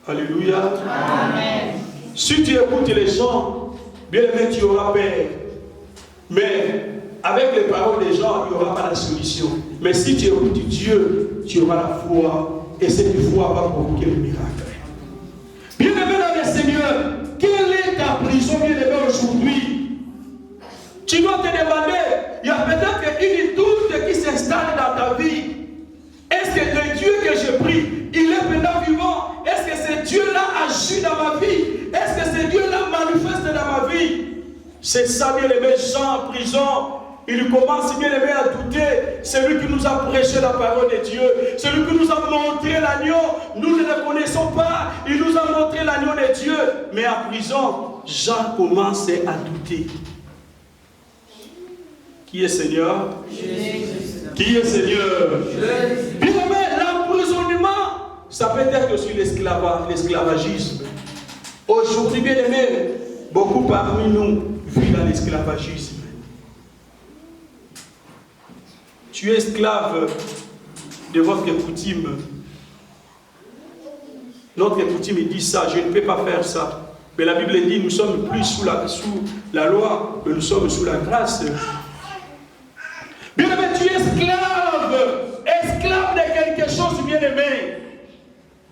Alléluia. Amen. Si tu écoutes les gens, bien-aimé, tu auras peur. Mais avec les paroles des gens, il n'y aura pas de solution. Mais si tu écoutes Dieu, tu auras la foi. Et cette foi va provoquer le miracle. Bien-aimé dans le Seigneur, quelle est ta prison, bien-aimé, aujourd'hui? Tu dois te demander, il y a peut-être une doute qui s'installe dans ta vie. Est-ce que le Dieu que je prie, il est maintenant vivant? Est-ce que ce Dieu-là agit dans ma vie? Est-ce que ce Dieu-là manifeste dans ma vie? C'est ça, bien-aimé, Jean en prison. Il commence, bien-aimé, à douter. C'est lui qui nous a prêché la parole de Dieu. C'est lui qui nous a montré l'agneau. Nous ne le connaissons pas. Il nous a montré l'agneau de Dieu. Mais en prison, Jean commence à douter. Qui est Seigneur? Jésus. Qui est Seigneur? Jésus. Bien-aimé, l'emprisonnement, ça peut être aussi l'esclavagisme. Aujourd'hui, bien-aimé, beaucoup parmi nous vivent dans l'esclavagisme. Tu es esclave de votre coutume. Notre coutume dit ça, je ne peux pas faire ça. Mais la Bible dit, nous sommes plus sous la loi, mais nous sommes sous la grâce. Bien-aimé, tu es esclave de quelque chose, bien-aimé.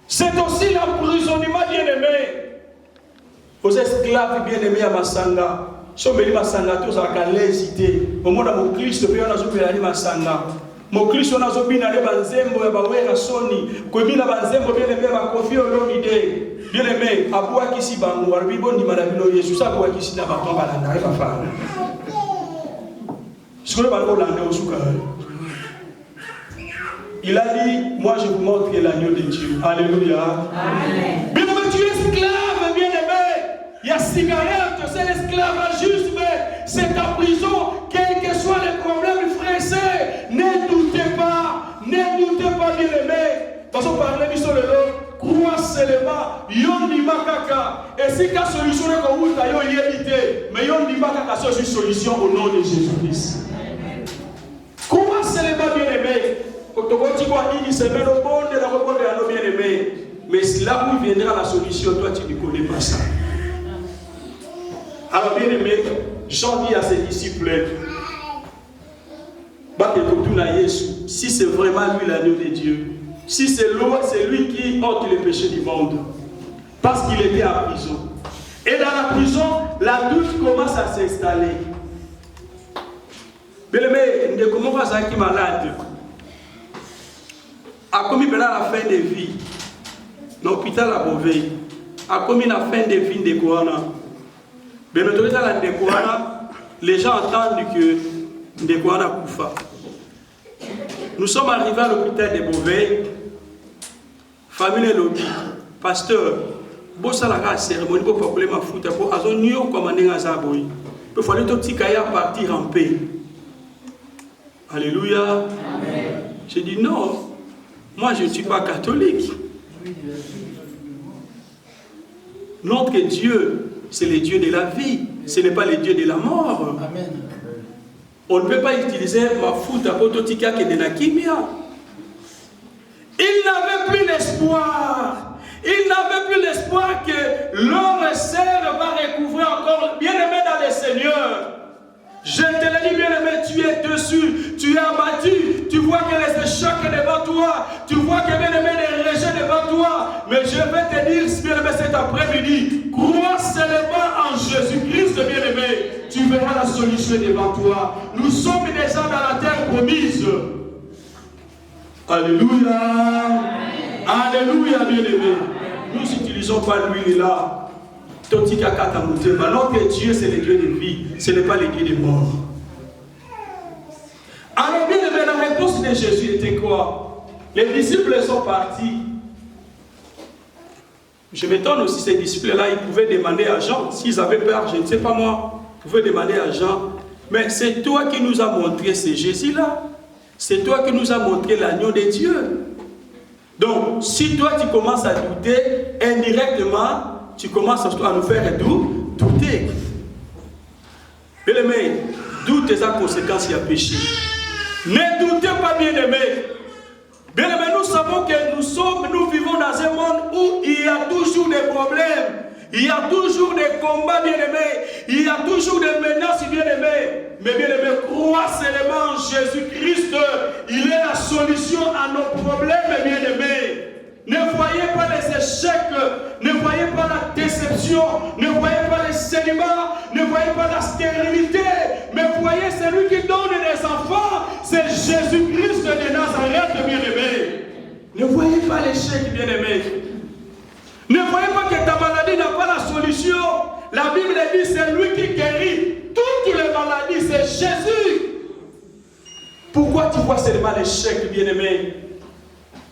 C'est aussi l'emprisonnement, bien-aimé. Aux esclaves, bien-aimés à Masanga. Sombeli masanga tous à calésité. Au moment où Christ peut en azobina ni masanga. Mon Christ on azobina les banzembo ya bawera soni. Koibina banzembo bien aimé ba kofi olomide. Bien aimé abua kisi bangu warbi bondi malabino Yesu sa abua kisi na batomba na ndai bafana. Sikolo bango lande osuka. Il a dit, moi je vous montre l'agneau de Dieu. Alléluia. Amen. Bien aimé, tu es esclave, bien aimé. Il y a cigarette, c'est l'esclavagisme, c'est ta prison, quels que soient les problèmes, frères et sœurs, ne doutez pas, bien aimé. Parce qu'on parlait sur le lot, crois seulement, yon di makaka, et si la solution est comme vous, yon y évité, mais yon di makaka, c'est une solution au nom de Jésus-Christ. Crois seulement, bien aimé. Quand on dit quoi, il dit, c'est bien au bon de la repos de la bien aimé. Mais là où viendra la solution, toi tu ne connais pas ça. Alors bien aimé, Jean dit à ses disciples, si c'est vraiment lui l'agneau de Dieu, si c'est lui qui ôte les péchés du monde, parce qu'il était en prison. Et dans la prison, la doute commence à s'installer. Bien aimé, ne comment va ça qui est malade? A commis la fin de vie, dans l'hôpital à Beauvais, a commis la fin de vie de Kouana. Mais les gens entendent que Ndekouana Koufa. Nous sommes arrivés à l'hôpital de Beauvais. famille est lobby. Pasteur, bossa la cérémonie pour appeler ma foot pour azon nyo commandé à Zaboui. Il fallait tout petit kaya partir en paix. Alléluia. Amen. J'ai dit non, moi je ne suis pas catholique. Notre Dieu, c'est le Dieu de la vie, ce n'est pas le Dieu de la mort. Amen. On ne peut pas utiliser ma foot pour tout petit kaya de la kimia. Il n'avait plus l'espoir. Il n'avait plus l'espoir que leur sœur va recouvrir encore. Bien-aimé dans le Seigneur, je te le dis, bien-aimé, tu es dessus, tu es abattu, tu vois que les échecs devant toi, tu vois que bien-aimé les rejets devant toi. Mais je vais te dire, bien-aimé, cet après-midi, crois seulement en Jésus-Christ, bien-aimé, tu verras la solution devant toi. Nous sommes déjà dans la terre promise. Alléluia. Alléluia, bien-aimé. Nous n'utilisons pas l'huile là. Notre Dieu, c'est le Dieu de vie. Ce n'est pas le Dieu de mort. Alors, bien-aimé, la réponse de Jésus était quoi? Les disciples sont partis. Je m'étonne aussi, ces disciples-là, ils pouvaient demander à Jean, s'ils avaient peur, je ne sais pas moi, ils pouvaient demander à Jean, mais c'est toi qui nous as montré ce Jésus-là. C'est toi qui nous as montré l'agneau de Dieu. Donc, si toi tu commences à douter, indirectement, tu commences à nous faire douter. Bien-aimé, doute est la conséquence du péché. Ne doutez pas, bien-aimé. Bien-aimé, nous savons que nous vivons dans un monde où il y a toujours des problèmes. Il y a toujours des combats, bien-aimés. Il y a toujours des menaces, bien-aimés. Mais bien-aimés, crois seulement en Jésus-Christ. Il est la solution à nos problèmes, bien-aimés. Ne voyez pas les échecs, ne voyez pas la déception, ne voyez pas les célibats, ne voyez pas la stérilité, mais voyez celui qui donne des enfants, c'est Jésus-Christ de Nazareth, bien-aimé. Ne voyez pas l'échec, bien-aimé. Ne voyez pas que ta maladie n'a pas la solution. La Bible dit c'est lui qui guérit toutes les maladies, c'est Jésus. Pourquoi tu vois seulement l'échec, bien-aimé?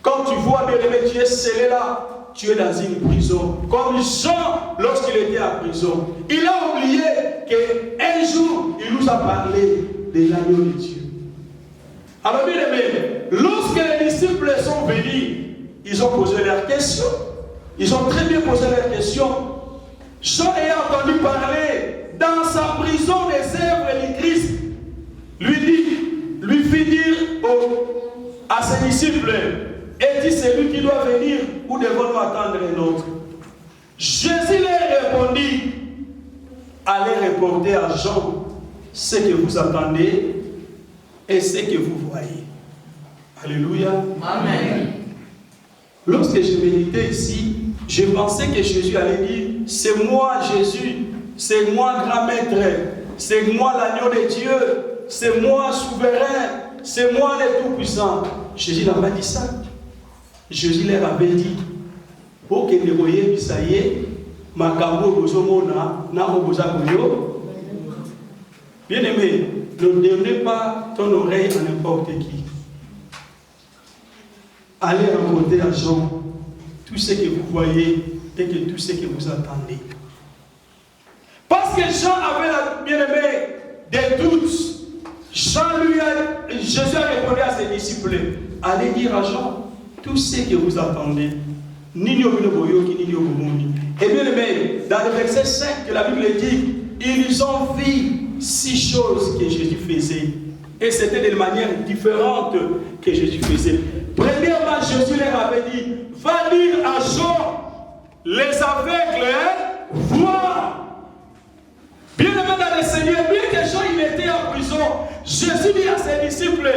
Quand tu vois, bien-aimé, tu es scellé là, tu es dans une prison. Comme Jean, lorsqu'il était en prison, il a oublié qu'un jour, il nous a parlé de l'agneau de Dieu. Alors, bien-aimé, lorsque les disciples sont venus, ils ont posé leurs questions. Ils ont très bien posé leurs questions. Jean ayant entendu parler dans sa prison des œuvres du Christ, lui fit dire à ses disciples, est-il celui qui doit venir ou devons-nous attendre un autre? Jésus leur répondit, allez reporter à Jean ce que vous attendez et ce que vous voyez. Alléluia. Amen. Lorsque je méditais ici, je pensais que Jésus allait dire, c'est moi Jésus, c'est moi grand maître, c'est moi l'agneau de Dieu, c'est moi souverain, c'est moi le tout-puissant. Jésus n'a pas dit ça. Jésus leur avait dit, pour que vous voyez, ça y est, Makambo Bozomona, Namoboza Boyo. Bien-aimé, ne donnez pas ton oreille à n'importe qui. Allez raconter à Jean tout ce que vous voyez et que tout ce que vous attendez. Parce que Jean avait, bien-aimé, des doutes. Jésus a répondu à ses disciples, allez dire à Jean tout ce que vous attendez. Et bien aimé, dans le verset 5 que la Bible dit, ils ont vu 6 choses que Jésus faisait. Et c'était de manière différente que Jésus faisait. Premièrement, Jésus leur avait dit, va dire à Jean, les aveugles voient. Bien aimé dans le Seigneur, bien que Jean il était en prison, Jésus dit à ses disciples,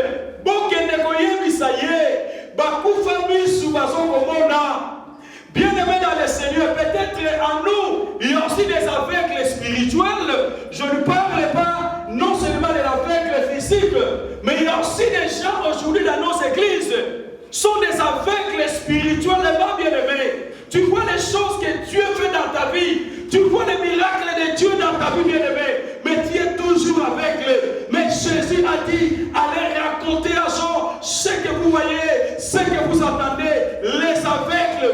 bien aimé dans le Seigneur, peut-être en nous, il y a aussi des aveugles spirituels. Je ne parle pas non seulement de l'aveugle physique, mais il y a aussi des gens aujourd'hui dans nos églises sont des aveugles spirituellement, bien aimés. Tu vois les choses que Dieu fait dans ta vie, tu vois les miracles de Dieu dans ta vie, bien aimé, mais tu es toujours aveugle. Mais Jésus a dit, allez raconter à Jean ce que vous voyez, ce que vous entendez. Les aveugles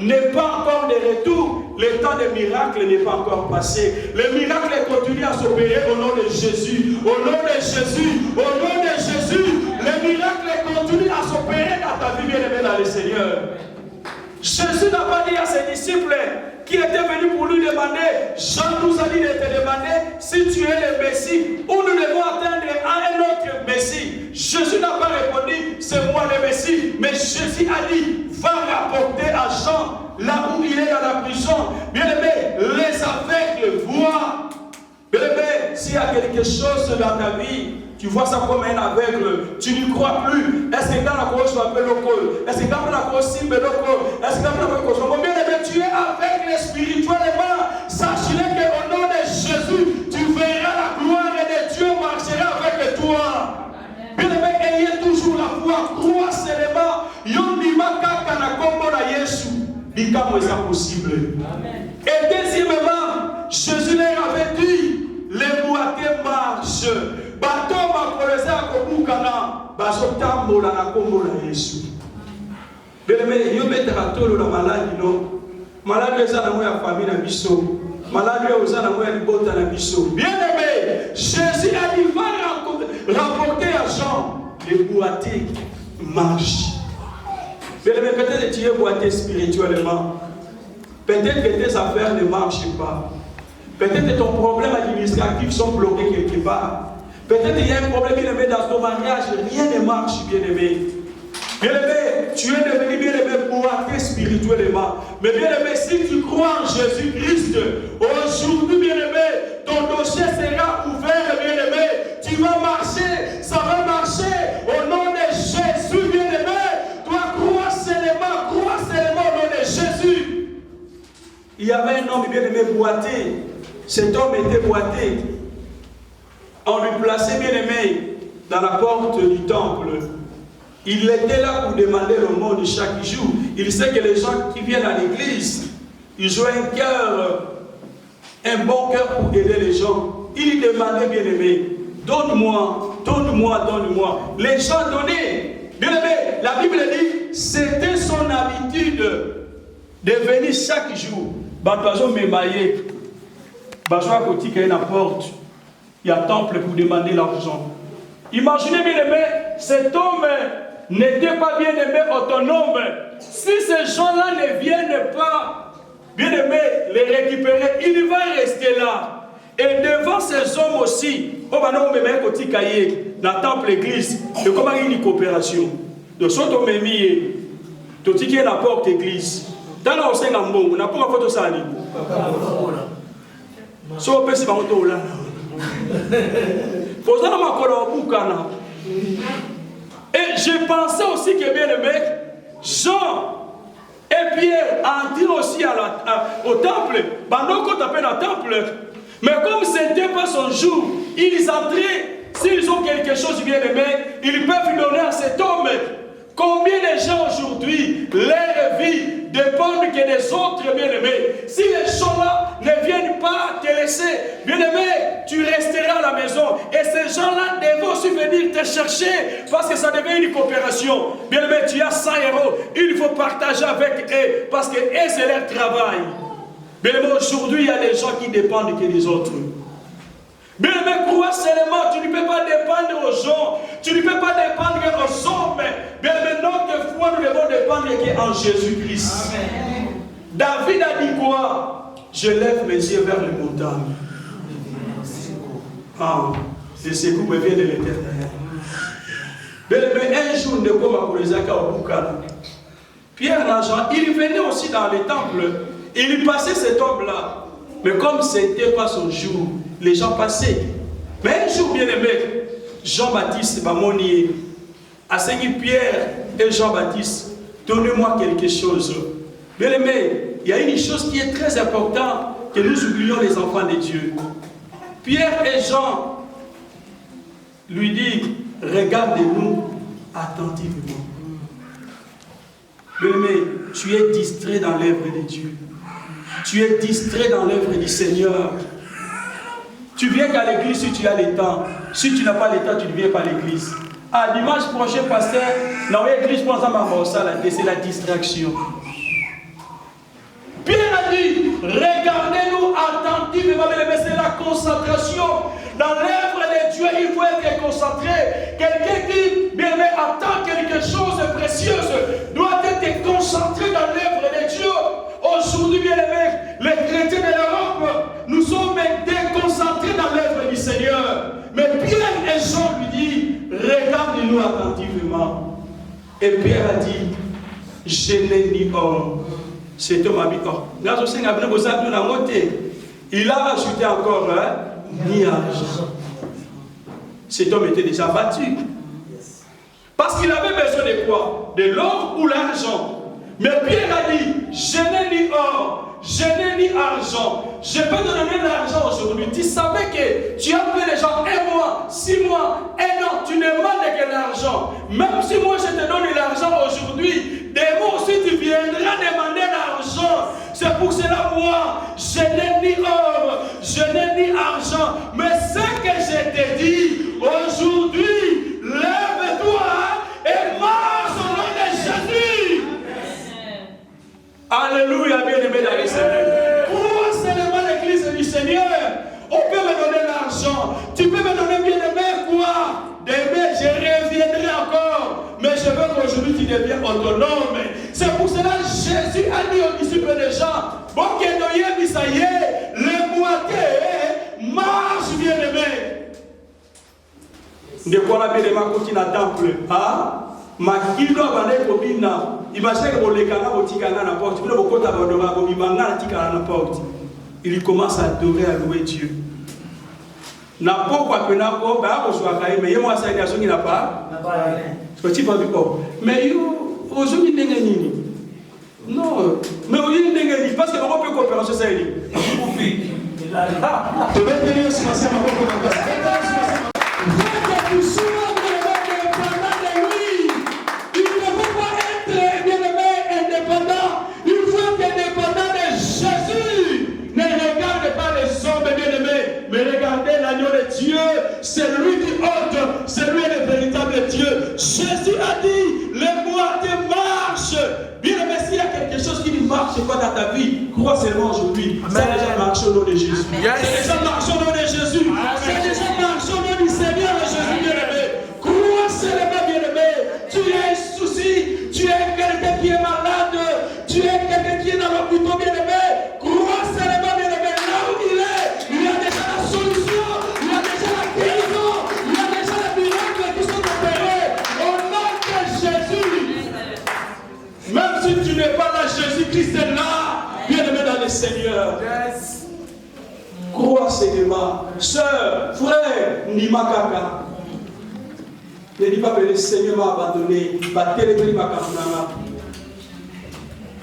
n'est pas encore de retour. Le temps des miracles n'est pas encore passé. Le miracle continue à s'opérer au nom de Jésus. Au nom de Jésus. Au nom de Jésus. Le miracle continue à s'opérer dans ta vie, bien-aimé dans le Seigneur. Jésus n'a pas dit à ses disciples qui étaient venus pour lui demander, Jean nous a dit de te demander si tu es le Messie ou nous devons attendre un autre Messie. Jésus n'a pas répondu, c'est moi le Messie, mais Jésus a dit, va rapporter à Jean là où il est dans la prison. Bien aimé, les aveugles voient. Bien aimé, s'il y a quelque chose dans ta vie, tu vois ça comme un aveugle, tu n'y crois plus. Est-ce que dans la cause tu appelles le col? Est-ce que dans la cause simple le col? Est-ce que dans la cause bien aimé, tu es aveugle spirituellement. Sache-le qu'au nom de Jésus, tu verras la gloire de Dieu marchera avec toi. Bien aimé, ayez toujours la foi, crois seulement. Yondima kaka na kombo na Yesu. Bikamo est possible. Et deuxièmement, Jésus leur avait dit, les boîtiers marchent. Bateau ma koleza kobukana bazotambola na kombo na Yesu. Bien-aimé, yo mettra tolo la maladie non. Maladie eza na mo ya famille na biso. Maladie eza na mo ya libota na biso. Bien-aimé, Jésus a dit va rapporter à Jean les boîtiers marchent. Bien-aimé, peut-être que tu es boîtier spirituellement. Peut-être que tes affaires ne marchent pas. Peut-être que ton problème administratif sont bloqués quelque part. Peut-être qu'il y a un problème, bien-aimé, dans ton mariage, rien ne marche, bien-aimé. Bien-aimé, tu es devenu, bien-aimé, boîtier spirituellement. Mais bien-aimé, si tu crois en Jésus-Christ, aujourd'hui, bien-aimé, ton dossier sera ouvert, bien-aimé. Tu vas marcher, ça va marcher. Au nom de Jésus, bien-aimé, toi, crois seulement au nom de Jésus. Il y avait un homme, bien-aimé, boîtier. Cet homme était boîtier. On lui plaçait, bien aimé, dans la porte du temple. Il était là pour demander le monde chaque jour. Il sait que les gens qui viennent à l'église, ils ont un cœur, un bon cœur pour aider les gens. Il demandait, bien aimé, donne-moi, donne-moi, donne-moi. Les gens donnaient. Bien aimé, la Bible dit, c'était son habitude de venir chaque jour. Batoiseau m'émaillé. Bazoua côté qui est la porte. Il y a un temple pour demander l'argent. Imaginez bien aimé, cet homme n'était pas bien aimé autonome. Si ces gens-là ne viennent pas, bien aimé, les récupérer, il va rester là. Et devant ces hommes aussi, on va nous mettre un petit cahier dans le temple église. Et comment il y a une coopération? De ce qu'on m'a mis, tout ce qui est la porte église. Dans la scène en bon, on n'a pas fait ça. Si on peut se faire là. Et je pensais aussi que bien aimé, Jean et Pierre entrent aussi au temple. Pendant qu'on appelle le temple, mais comme ce n'était pas son jour, ils entraient. S'ils ont quelque chose bien aimé, ils peuvent donner à cet homme. Combien de gens aujourd'hui, leur vie dépend que des autres bien-aimés. Si les gens-là ne viennent pas te laisser, bien-aimé, tu resteras à la maison. Et ces gens-là devront aussi venir te chercher parce que ça devient une coopération. Bien-aimé, tu as 100 €, il faut partager avec eux parce que eux, c'est leur travail. Bien-aimé, aujourd'hui, il y a des gens qui dépendent que des autres. Bien-aimé, crois seulement, tu ne peux pas dépendre aux gens, tu ne peux pas dépendre aux hommes. Bien-aimé, notre foi, nous devons dépendre qu'en Jésus-Christ. David a dit quoi? Je lève mes yeux vers les montagnes. Ah, le secours me vient de l'Éternel. Bien-aimé, un jour, ne comme à Kolezaka au Boukana. Pierre Nagent, il venait aussi dans les temples, il passait cet homme-là. Mais comme ce n'était pas son jour, les gens passaient. Mais un jour, bien aimé, Jean-Baptiste Bamonier a saigné Pierre et Jean-Baptiste. Donnez-moi quelque chose. Bien aimé, il y a une chose qui est très importante, que nous oublions les enfants de Dieu. Pierre et Jean lui disent, regarde-nous attentivement. Bien aimé, tu es distrait dans l'œuvre de Dieu. Tu es distrait dans l'œuvre du Seigneur. Tu viens qu'à l'église si tu as le temps. Si tu n'as pas le temps, tu ne viens pas à l'église. Ah, dimanche prochain, pasteur, dans l'église, c'est la distraction. regardez-nous attentivement, mais c'est la concentration. Dans l'œuvre de Dieu, il faut être concentré. Quelqu'un qui, bien aimé, attend quelque chose de précieux, doit être concentré dans l'œuvre de Dieu. Aujourd'hui, bien aimé, les chrétiens de l'Europe, nous sommes déconcentrés dans l'œuvre du Seigneur. Mais Pierre et Jean lui disent, regardez-nous attentivement. Et Pierre a dit, je n'ai ni or. C'est homme habité. Il a rajouté encore, ni argent. Cet homme était déjà battu. Parce qu'il avait besoin de quoi? De l'or ou l'argent. Mais Pierre a dit, je n'ai ni or, je n'ai ni argent. Je peux te donner de l'argent aujourd'hui. Tu savais que tu as fait les gens 1 mois, 6 mois, 1 an, tu ne demandes que l'argent. Même si moi je te donne de l'argent aujourd'hui, demain aussi tu viendras demander l'argent. C'est pour cela moi, je n'ai ni or, je n'ai ni argent. Mais ce que je te dis aujourd'hui, lève-toi et marche au nom de Jésus. Alléluia, bien-aimé dans le Seigneur. Crois seulement l'église du Seigneur. On peut me donner l'argent. Tu peux me donner, bien-aimé, quoi? Demain, je reviendrai encore. Mais je veux qu'aujourd'hui, tu deviennes autonome. C'est pour cela que Jésus a dit aux disciples de Jean, bon, que ça y est, le moitié marche, bien-aimé. De quoi la bien-aimé continue à temple? Ah? Makilo abane kobina imagine que bolekana botikana na porte bilo bokota bandoma bobimanga na tikana na porte. Il commence à adorer, à louer Dieu. Na pourquoi que na ko ba ko soa kai mais yemo asa ina songi na pa na ba ko ti pa biko mais yo aujourd'hui ndenge nini non mais aujourd'hui ndenge nini parce que on peut coopération ça il oufi tu veux tenir sur ma sema ko na mais regardez l'agneau de Dieu, c'est lui qui ôte, c'est lui le véritable Dieu. Jésus a dit, le moitié marche. Bien aimé, s'il y a quelque chose qui ne marche pas dans ta vie, crois seulement aujourd'hui. Ça a déjà marché au nom de Jésus. Ça a déjà marché au nom de Jésus. Ça a déjà marché au nom du Seigneur Jésus, bien aimé. Crois seulement, bien aimé. Tu as un souci, tu es quelqu'un qui est malade, tu es quelqu'un qui est dans l'hôpital, bien aimé. Crois seulement, bien aimé, là où il est, il y a déjà la solution, il y a déjà la guérison, il y a déjà les miracles qui sont opérés au nom de Jésus. Même si tu n'es pas là, Jésus-Christ est là, bien aimé dans le Seigneur. Crois seulement, sœur, frère, Nimakaka. Ne dis pas que le Seigneur m'a abandonné.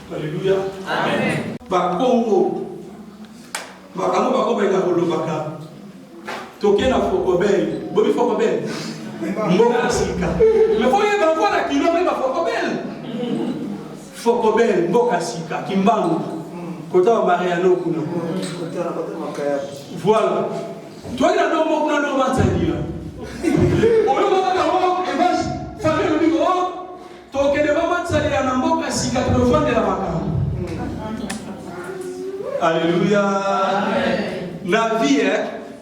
Alléluia. Amen. Bakongo. Bakongo bakongo ina kolobaka. Toke na fokobel. Bobi fokobel. Mboka sika. Mais faut y avoir la kilomètre ba fokobel. Fokobel mboka sika kimbangu. Kota Mariano kuna. Kota na kota makaya. Voilà. Toi il a no mo kuna no matani là. Oyo baka ho emas famille le bigo. Toke de mama tsali na mboka sika tofande la makamba. Alléluia. Amen. La vie,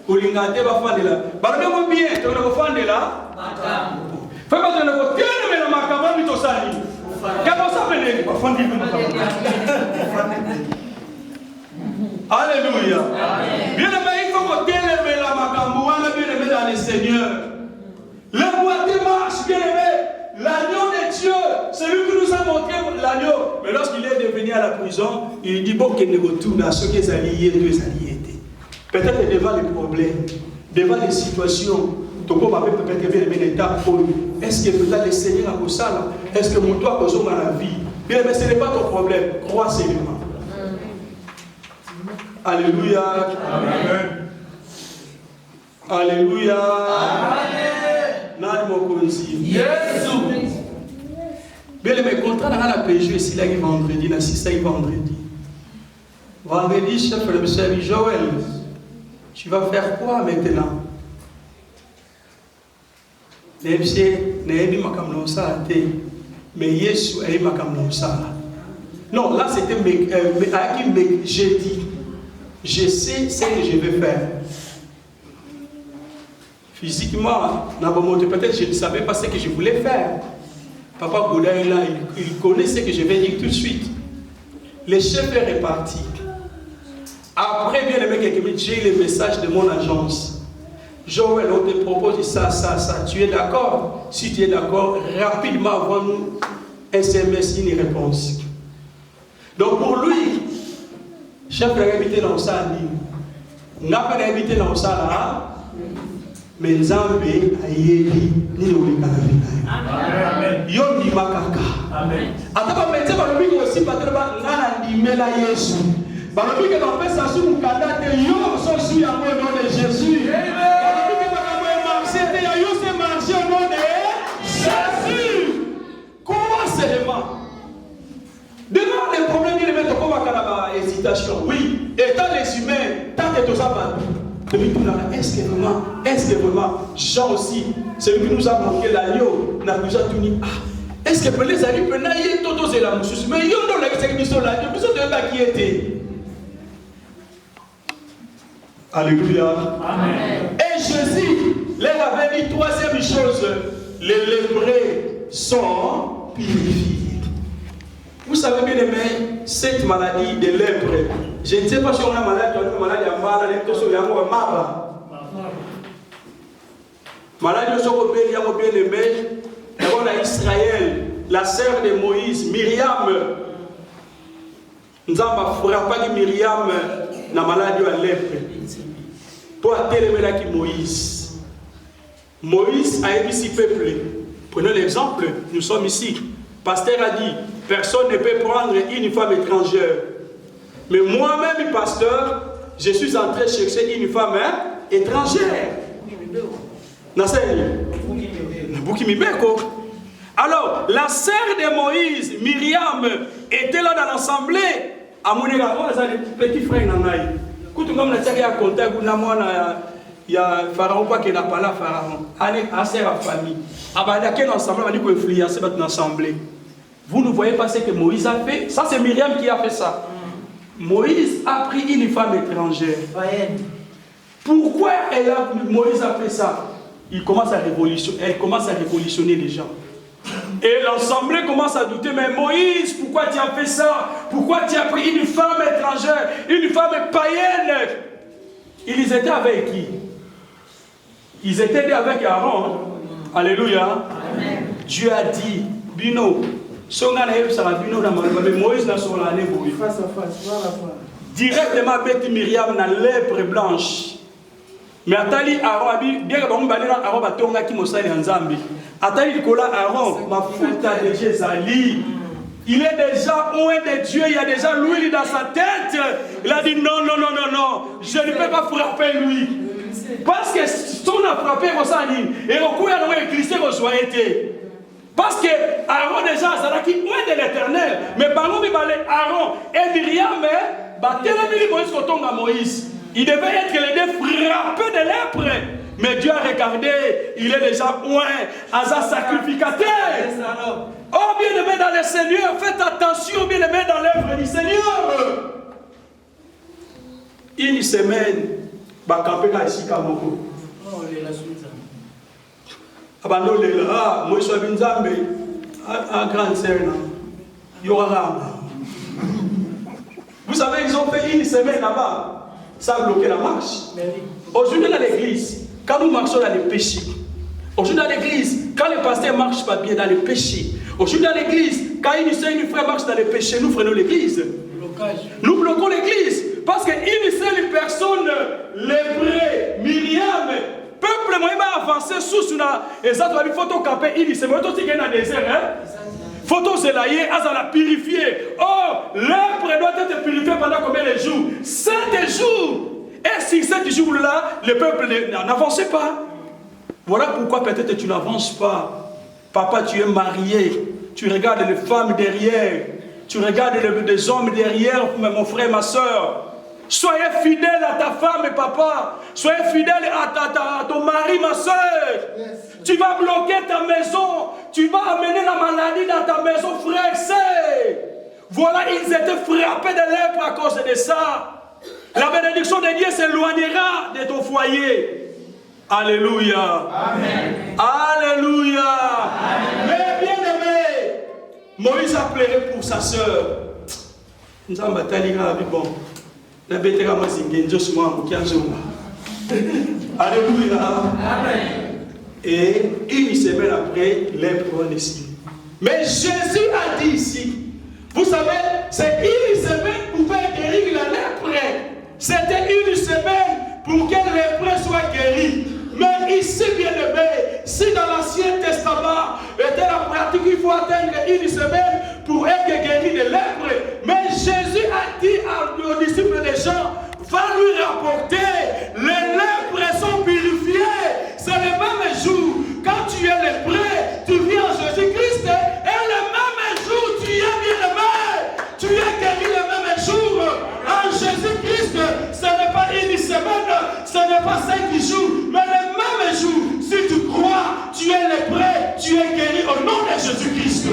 ulingate bafandela. Balobe mo bien, to na bafandela. Makambo. Fa ba na ko tena me na makambo mi to sali. Kama sapele bafandi makambo. Alléluia. Amen. Bien aimé, il faut que tena me la makambo wana bien aimé dans le Seigneur. Le moitié marche bien aimé. L'agneau de Dieu, c'est lui qui nous a montré l'agneau. Mais lorsqu'il est devenu à la prison, il dit bon qu'il ne retourne à ce qu'ils alliés, deux alliés étaient. Peut-être devant les problèmes, devant les situations, ton corps avait peut-être bien aimé l'état pour lui. Est-ce que peut-être le Seigneur a pour ça là? Est-ce que mon toit cause dans la vie? Bien, mais ce n'est pas ton problème. Crois seulement. Alléluia. Amen. Alléluia. Amen. Yes. Bien, mais contrat dans la PG, si là, vendredi, là, si ça y vendredi. Vendredi, chef, le monsieur Joël, tu vas faire quoi maintenant? Les monsieur, n'est pas comme ça, mais Yesu est pas comme ça. Non, là c'était j'ai dit. Je sais ce que je vais faire. Physiquement, peut-être je ne savais pas ce que je voulais faire. Papa Goula est là, il connaît ce que je vais dire tout de suite. Le chef est reparti. Après, bien aimé, quelques minutes, j'ai eu le message de mon agence. Joël, on te propose ça. Tu es d'accord? Si tu es d'accord, rapidement, envoie-nous un SMS, une réponse. Donc pour lui, chef a invité dans ça, on n'a pas invité dans ça là. Mais Nzambe ayebi ni le Amen. Yo ni makaka. Amen. Ataba metse ba lobi aussi pateba ngana ndimela Yesu. Ba lobi que dans ça sur mukanda te yo so su ya au nom de Jésus. Amen. Ba lobi que ba marcher te yo se marcher au nom de Jésus. Comment seulement? Devant les problèmes il met comme à hésitation. Oui, étant les humains, tant que tout ça va. Est-ce que vraiment, Jean aussi, celui qui nous a manqué l'agneau, n'a plus tout dit. Est-ce que les alliés peuvent naître tous et la mousse? Mais il y a l'exécution là, il y a qui était. Alléluia. Amen. Et Jésus leur avait dit troisième chose, les lépreux sont purifiés. Vous savez bien aimé, cette maladie de lèpre, je ne sais pas si on a une maladie à maladie bien aimé, on a Israël, la sœur de Moïse, Myriam. Nous avons frappé Myriam na maladie à lèpre. Toi, télémé qui Moïse. Moïse a émis si peuple. Prenons l'exemple, nous sommes ici. Pasteur a dit, personne ne peut prendre une femme étrangère. Mais moi-même, pasteur, je suis en train de chercher une femme étrangère. Alors, la sœur de Moïse, Myriam, était là dans l'assemblée. À mon égard, petit frère Nanaï. Quand on a contact, il y a Pharaon qui n'a pas là, Pharaon. Allez, à la famille. Abadaké ensemble, on va dire qu'on influence notre assemblée. Vous ne voyez pas ce que Moïse a fait? Ça, c'est Myriam qui a fait ça. Moïse a pris une femme étrangère. Pourquoi Moïse a fait ça? Elle commence à révolutionner les gens. Et l'assemblée commence à douter, mais Moïse, pourquoi tu as fait ça? Pourquoi tu as pris une femme étrangère, une femme païenne? Ils étaient avec qui? Ils étaient avec Aaron. Alléluia. Amen. Dieu a dit, Bino, Moïse n'a sur l'année face à face, directement avec Myriam na lèpre blanche. Mais Atali Aaron bien que on balé Aaron batonga qui mosali nzambi. Atali kola Aaron ma futa de Jézali. Il est déjà loin de Dieu, il y a déjà l'huile dans sa tête. Il a dit non, je ne peux pas frapper lui. Parce que si on a frappé Rosani, et au coup il a éclissé Rosoyete. Parce que Aaron déjà a qui loin de l'éternel. Mais Aaron et Myriam, Moïse. Il devait être les deux frappés de lèpre. Mais Dieu a regardé, il est déjà loin à sa sacrificateur. Oh bien-aimé dans le Seigneur, faites attention bien-aimé dans l'œuvre du Seigneur. Une semaine, camper là ici Kamoko. Oh, la suite. Moi je suis un grande sœur. Vous savez, ils ont fait une semaine là-bas. Ça a bloqué la marche. Aujourd'hui dans l'église, quand nous marchons dans les péchés, aujourd'hui dans l'église, quand les pasteurs marchent pas bien dans les péchés, aujourd'hui dans l'église, quand une frère marche dans les péchés, nous freinons l'église. Nous bloquons l'église. Parce qu'une seule personne, l'hébreu, Myriam, peuple moyen va avancer sous et ça doit photo capé il c'est moi aussi qui est dans le désert photo c'est là à la purifier. Oh lèpre doit être purifié pendant combien de jours? 7 jours. Et si 7 jours là le peuple n'avançait pas. Voilà pourquoi peut-être tu n'avances pas. Papa, tu es marié, tu regardes les femmes derrière, tu regardes les hommes derrière, mon frère, ma soeur. Soyez fidèle à ta femme et papa. Soyez fidèle à ton mari, ma soeur. Yes. Tu vas bloquer ta maison. Tu vas amener la maladie dans ta maison, frère, c'est. Voilà, ils étaient frappés de lèpre à cause de ça. La bénédiction de Dieu s'éloignera de ton foyer. Alléluia. Amen. Alléluia. Amen. Mais bien aimé, Moïse a pleuré pour sa soeur. Nous avons bataillé bon. La bêtise à moi, alléluia. Amen. Et une semaine après, lèpre est ici. Mais Jésus a dit ici, vous savez, c'est une semaine pour faire guérir la lèpre. C'était une semaine pour que le lépreux soit guéri. Mais ici, bien aimé, si dans l'Ancien Testament était la pratique, il faut attendre une semaine pour être guéri de lèpre. Mais Jésus a dit aux disciples des gens, va lui rapporter, les lèpres sont purifiés. C'est le même jour, quand tu es lépreux, tu viens en Jésus-Christ, et le même jour, tu es bien aimé, tu es guéri le même jour. En Jésus-Christ, ce n'est pas une semaine, ce n'est pas 5 jours, mais le même jour, si tu crois, tu es lépreux, tu es guéri au nom de Jésus-Christ.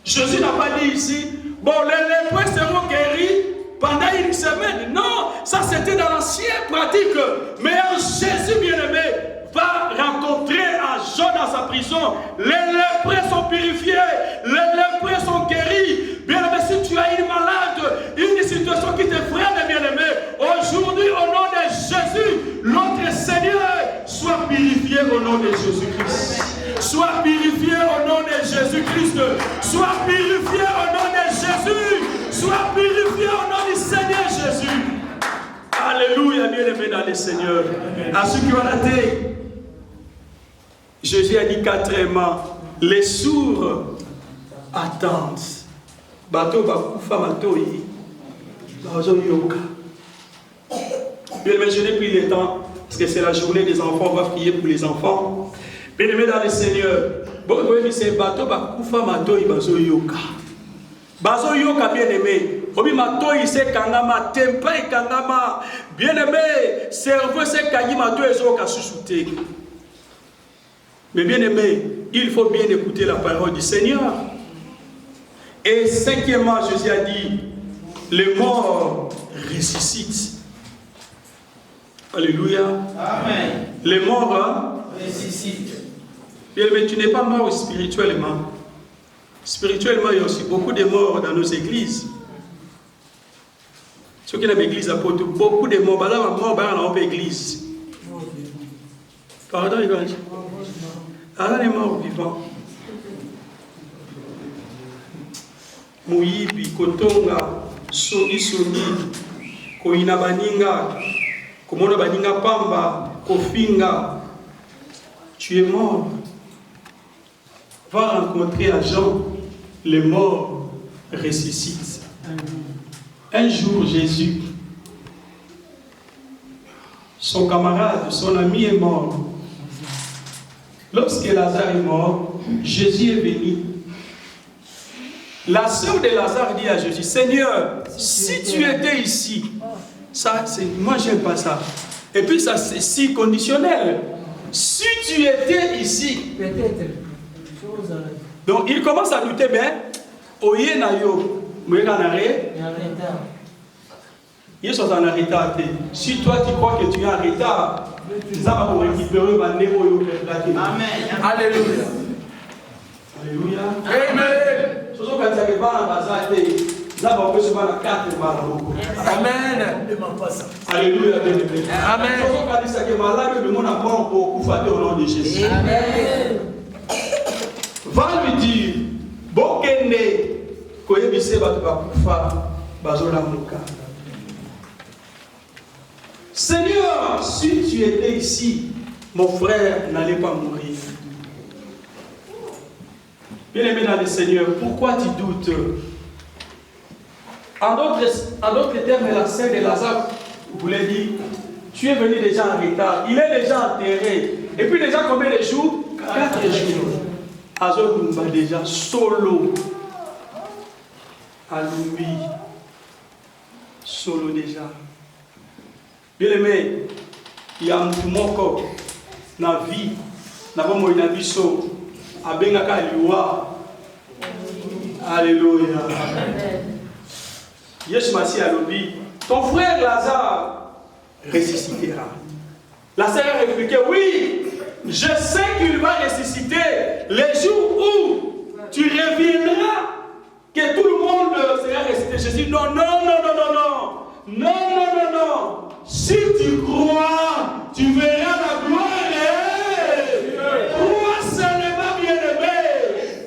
Jésus n'a pas dit ici, bon, les lépreux seront guéris pendant une semaine. Non, ça c'était dans l'ancienne pratique. Mais en Jésus bien-aimé va rencontrer un jeune dans sa prison. Les lépreux sont purifiés, les lépreux sont guéris. Bien-aimé, si tu as une malade, une situation qui te freine, bien-aimé, aujourd'hui au nom de Jésus, notre Seigneur soit purifié au nom de Jésus-Christ. Sois purifié au nom de Jésus-Christ. Sois purifié au nom de Jésus. Sois purifié au nom du Seigneur Jésus. Alléluia, bien-aimé dans le Seigneur. À ceux qui ont raté, Jésus a dit quatrièmement, les sourds attendent. Bateau bakufa matoi. Bien-aimé, je n'ai plus le temps parce que c'est la journée des enfants. On va prier pour les enfants. Bien-aimé dans le Seigneur, bon, c'est bateau bakufa matoi bazo yoka. Bazo yoka bien-aimé. Obi matoi c'est kangama tempa et kangama. Bien-aimé, cerveau c'est kangi matoi ezoka susute. Mais bien-aimé, il faut bien écouter la parole du Seigneur. Et cinquièmement, Jésus a dit, les morts ressuscitent. Alléluia. Amen. Les morts ressuscitent. Mais tu n'es pas mort spirituellement. Spirituellement, il y a aussi beaucoup de morts dans nos églises. Ceux qui ont l'église apôtre, beaucoup de morts. Là, mort dans l'église. Pardon, il va dire. Alors, les morts vivants. Muyibi, Kotonga, Soni, Koina Baninga, Komona Baninga Pamba, Kofinga. Tu es mort. Va rencontrer à Jean, les morts ressuscitent. Un jour, Jésus, son camarade, son ami est mort. Lorsque Lazare est mort, Jésus est venu. La sœur de Lazare dit à Jésus, Seigneur, si tu étais ici, ça, moi j'aime pas ça. Et puis ça c'est si conditionnel. Si tu étais ici, peut-être. Donc il commence à douter, mais oye na yo, ils sont en retard. Si toi tu crois que tu es en retard, ça va vous récupérer ma néo. Amen. Alléluia. Alléluia. Amen. Amen. Alléluia. Amen. Amen. Va lui dire, Bokende, Seigneur, si tu étais ici, mon frère n'allait pas mourir. Bien-aimé dans le Seigneur, pourquoi tu doutes? En d'autres termes, la sœur de Lazare voulait dire, tu es venu déjà en retard, il est déjà enterré. Et puis déjà combien de jours? 4 jours. Azolumba déjà solo. Alumi. Solo déjà. Bien-aimé, il y a un moko na vie, na bomo ina biso. Abengaka liwa Alléluia. Yesu Massi a dit, ton frère Lazare ressuscitera. La sœur a répliqué, oui, je sais qu'il va ressusciter les jours où tu reviendras, que tout le monde sera ressuscité. Je dis, non, non, non, non, non, non, non, non, non, non. Si tu crois, tu verras la gloire. Crois seulement, bien-aimé.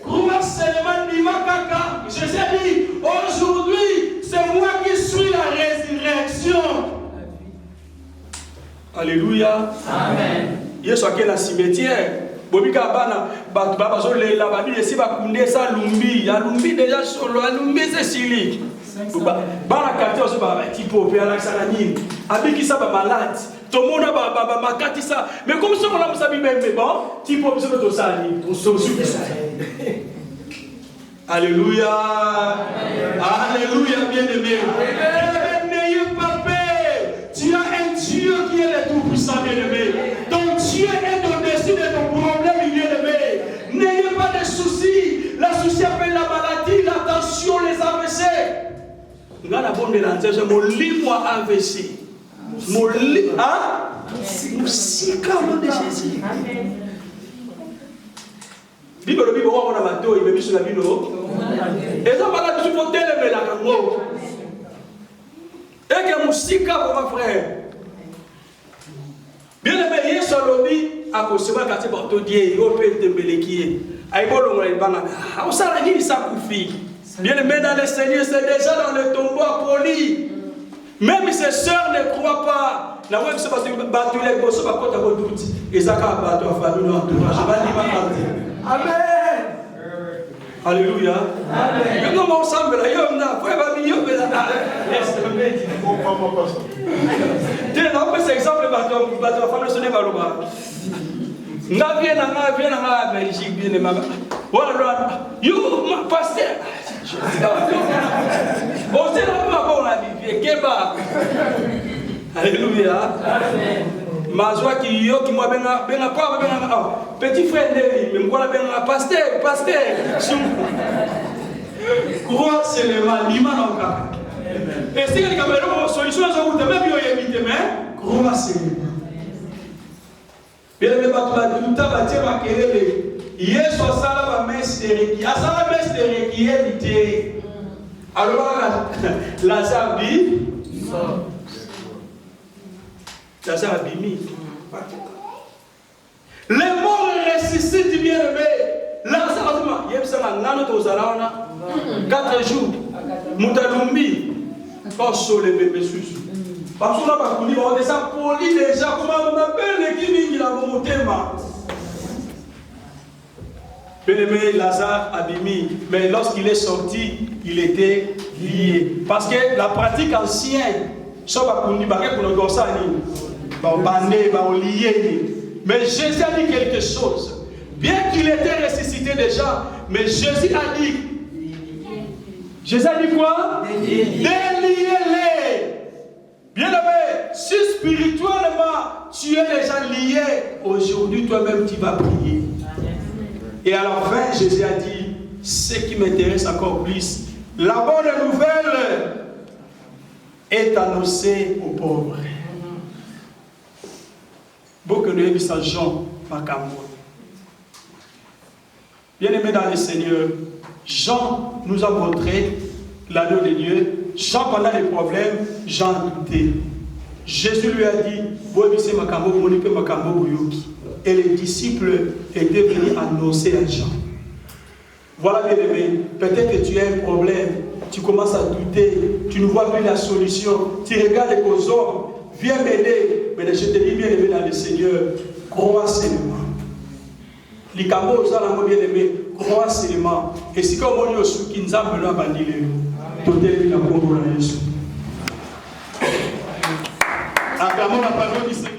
Crois seulement, Nima Kaka. Jésus a dit, aujourd'hui, c'est moi qui suis la résurrection. Alléluia. Amen. Yesu akenda na cimetière. Bobika bana bato bazo lela babi esi bakunde sa lumbi. Ya lumbi déjà solo, lumbi c'est sili. Bana kati oso ba tipo pe ala sana nini. Abiki sa ba malade. Tomona ba makati sa. Mais comme ça on a musabi même bon, tipo biso to sali, to so su ça. Alléluia. Alléluia bien-aimé. N'ayez pas peur. Tu as un Dieu qui est le tout-puissant, bien-aimé. Ton Dieu est au-dessus de ton problème, bien-aimé. N'ayez pas de soucis. La souci appelle la maladie, la tension, les AVC. Regarde la bonne de l'antenne, mon lit, moi, AVC. Mon lit, hein? Si, comme de Jésus. Bible, le Bible, on a maté, il m'a mis sur la Bible. Et ça, malade, tu peux t'aimer la gango. Et que Moussika, mon frère. Bien aimé, Yesu alobi akosema kati bato die yo pe tembeleki. Aïbolo ngala ibanga. Osala nini ça kufi. Bien aimé dans le Seigneur, c'est déjà dans le tombeau poli. Même ses sœurs ne croient pas. La web se passe battu les gosses pas contre vos doutes. Et ça ka battu en famille non entourage. Je vais dire Amen. Alléluia. Amen. Nous ensemble là, yo na, faut pas mieux mais là. Tu n'as pas cet exemple battu en famille sonner baloba. Na bien na Belgique bien ma. Voilà, yo pasteur. On sait pas comment on a vécu. Keba. Alléluia. Amen. Mazwa qui yo qui moi benga pas benga petit frère Nelly mais moi benga pasteur crois seulement lima noka et si les caméras solution ça vous même yo éviter mais crois seulement bien le bato la tout ba tema kelele Yesu sala ba mestere qui asala mestere qui éviter alors Lazare vit Lazare a bimi. Les morts ressuscitent, bien-aimé. Lazare a dit, il y a 4 jours. Moutalumbi. Quand sur les bébés sous. Parce qu'on a pas connu, on est ça poli déjà. Comment on appelle l'équipe qui l'a monté, bien-aimé, Lazare a bimi. Mais lorsqu'il est sorti, il était lié. Parce que la pratique ancienne, ça va connu, pour ça. Mais Jésus a dit quelque chose. Bien qu'il était ressuscité déjà, mais Jésus a dit. Jésus a dit quoi? Déliez-les. Bien aimé, si spirituellement tu es déjà lié, aujourd'hui toi-même tu vas prier. Et à la fin, Jésus a dit, ce qui m'intéresse encore plus, la bonne nouvelle est annoncée aux pauvres. Beaucoup de gens Jean Makambo. Bien-aimé dans le Seigneur, Jean nous a montré l'agneau de Dieu. Jean, pendant les problèmes, Jean a douté. Jésus lui a dit, et les disciples étaient venus annoncer à Jean. Voilà, bien-aimé, peut-être que tu as un problème, tu commences à douter, tu ne vois plus la solution, tu regardes aux hommes. Viens m'aider, mais je te dis bien aimé dans le Seigneur, crois seulement. Les camots, bien aimé, crois seulement. Et si comme on y a su qui nous a mené à bandir, tout est bien à Jésus. Acclamons la parole du Seigneur.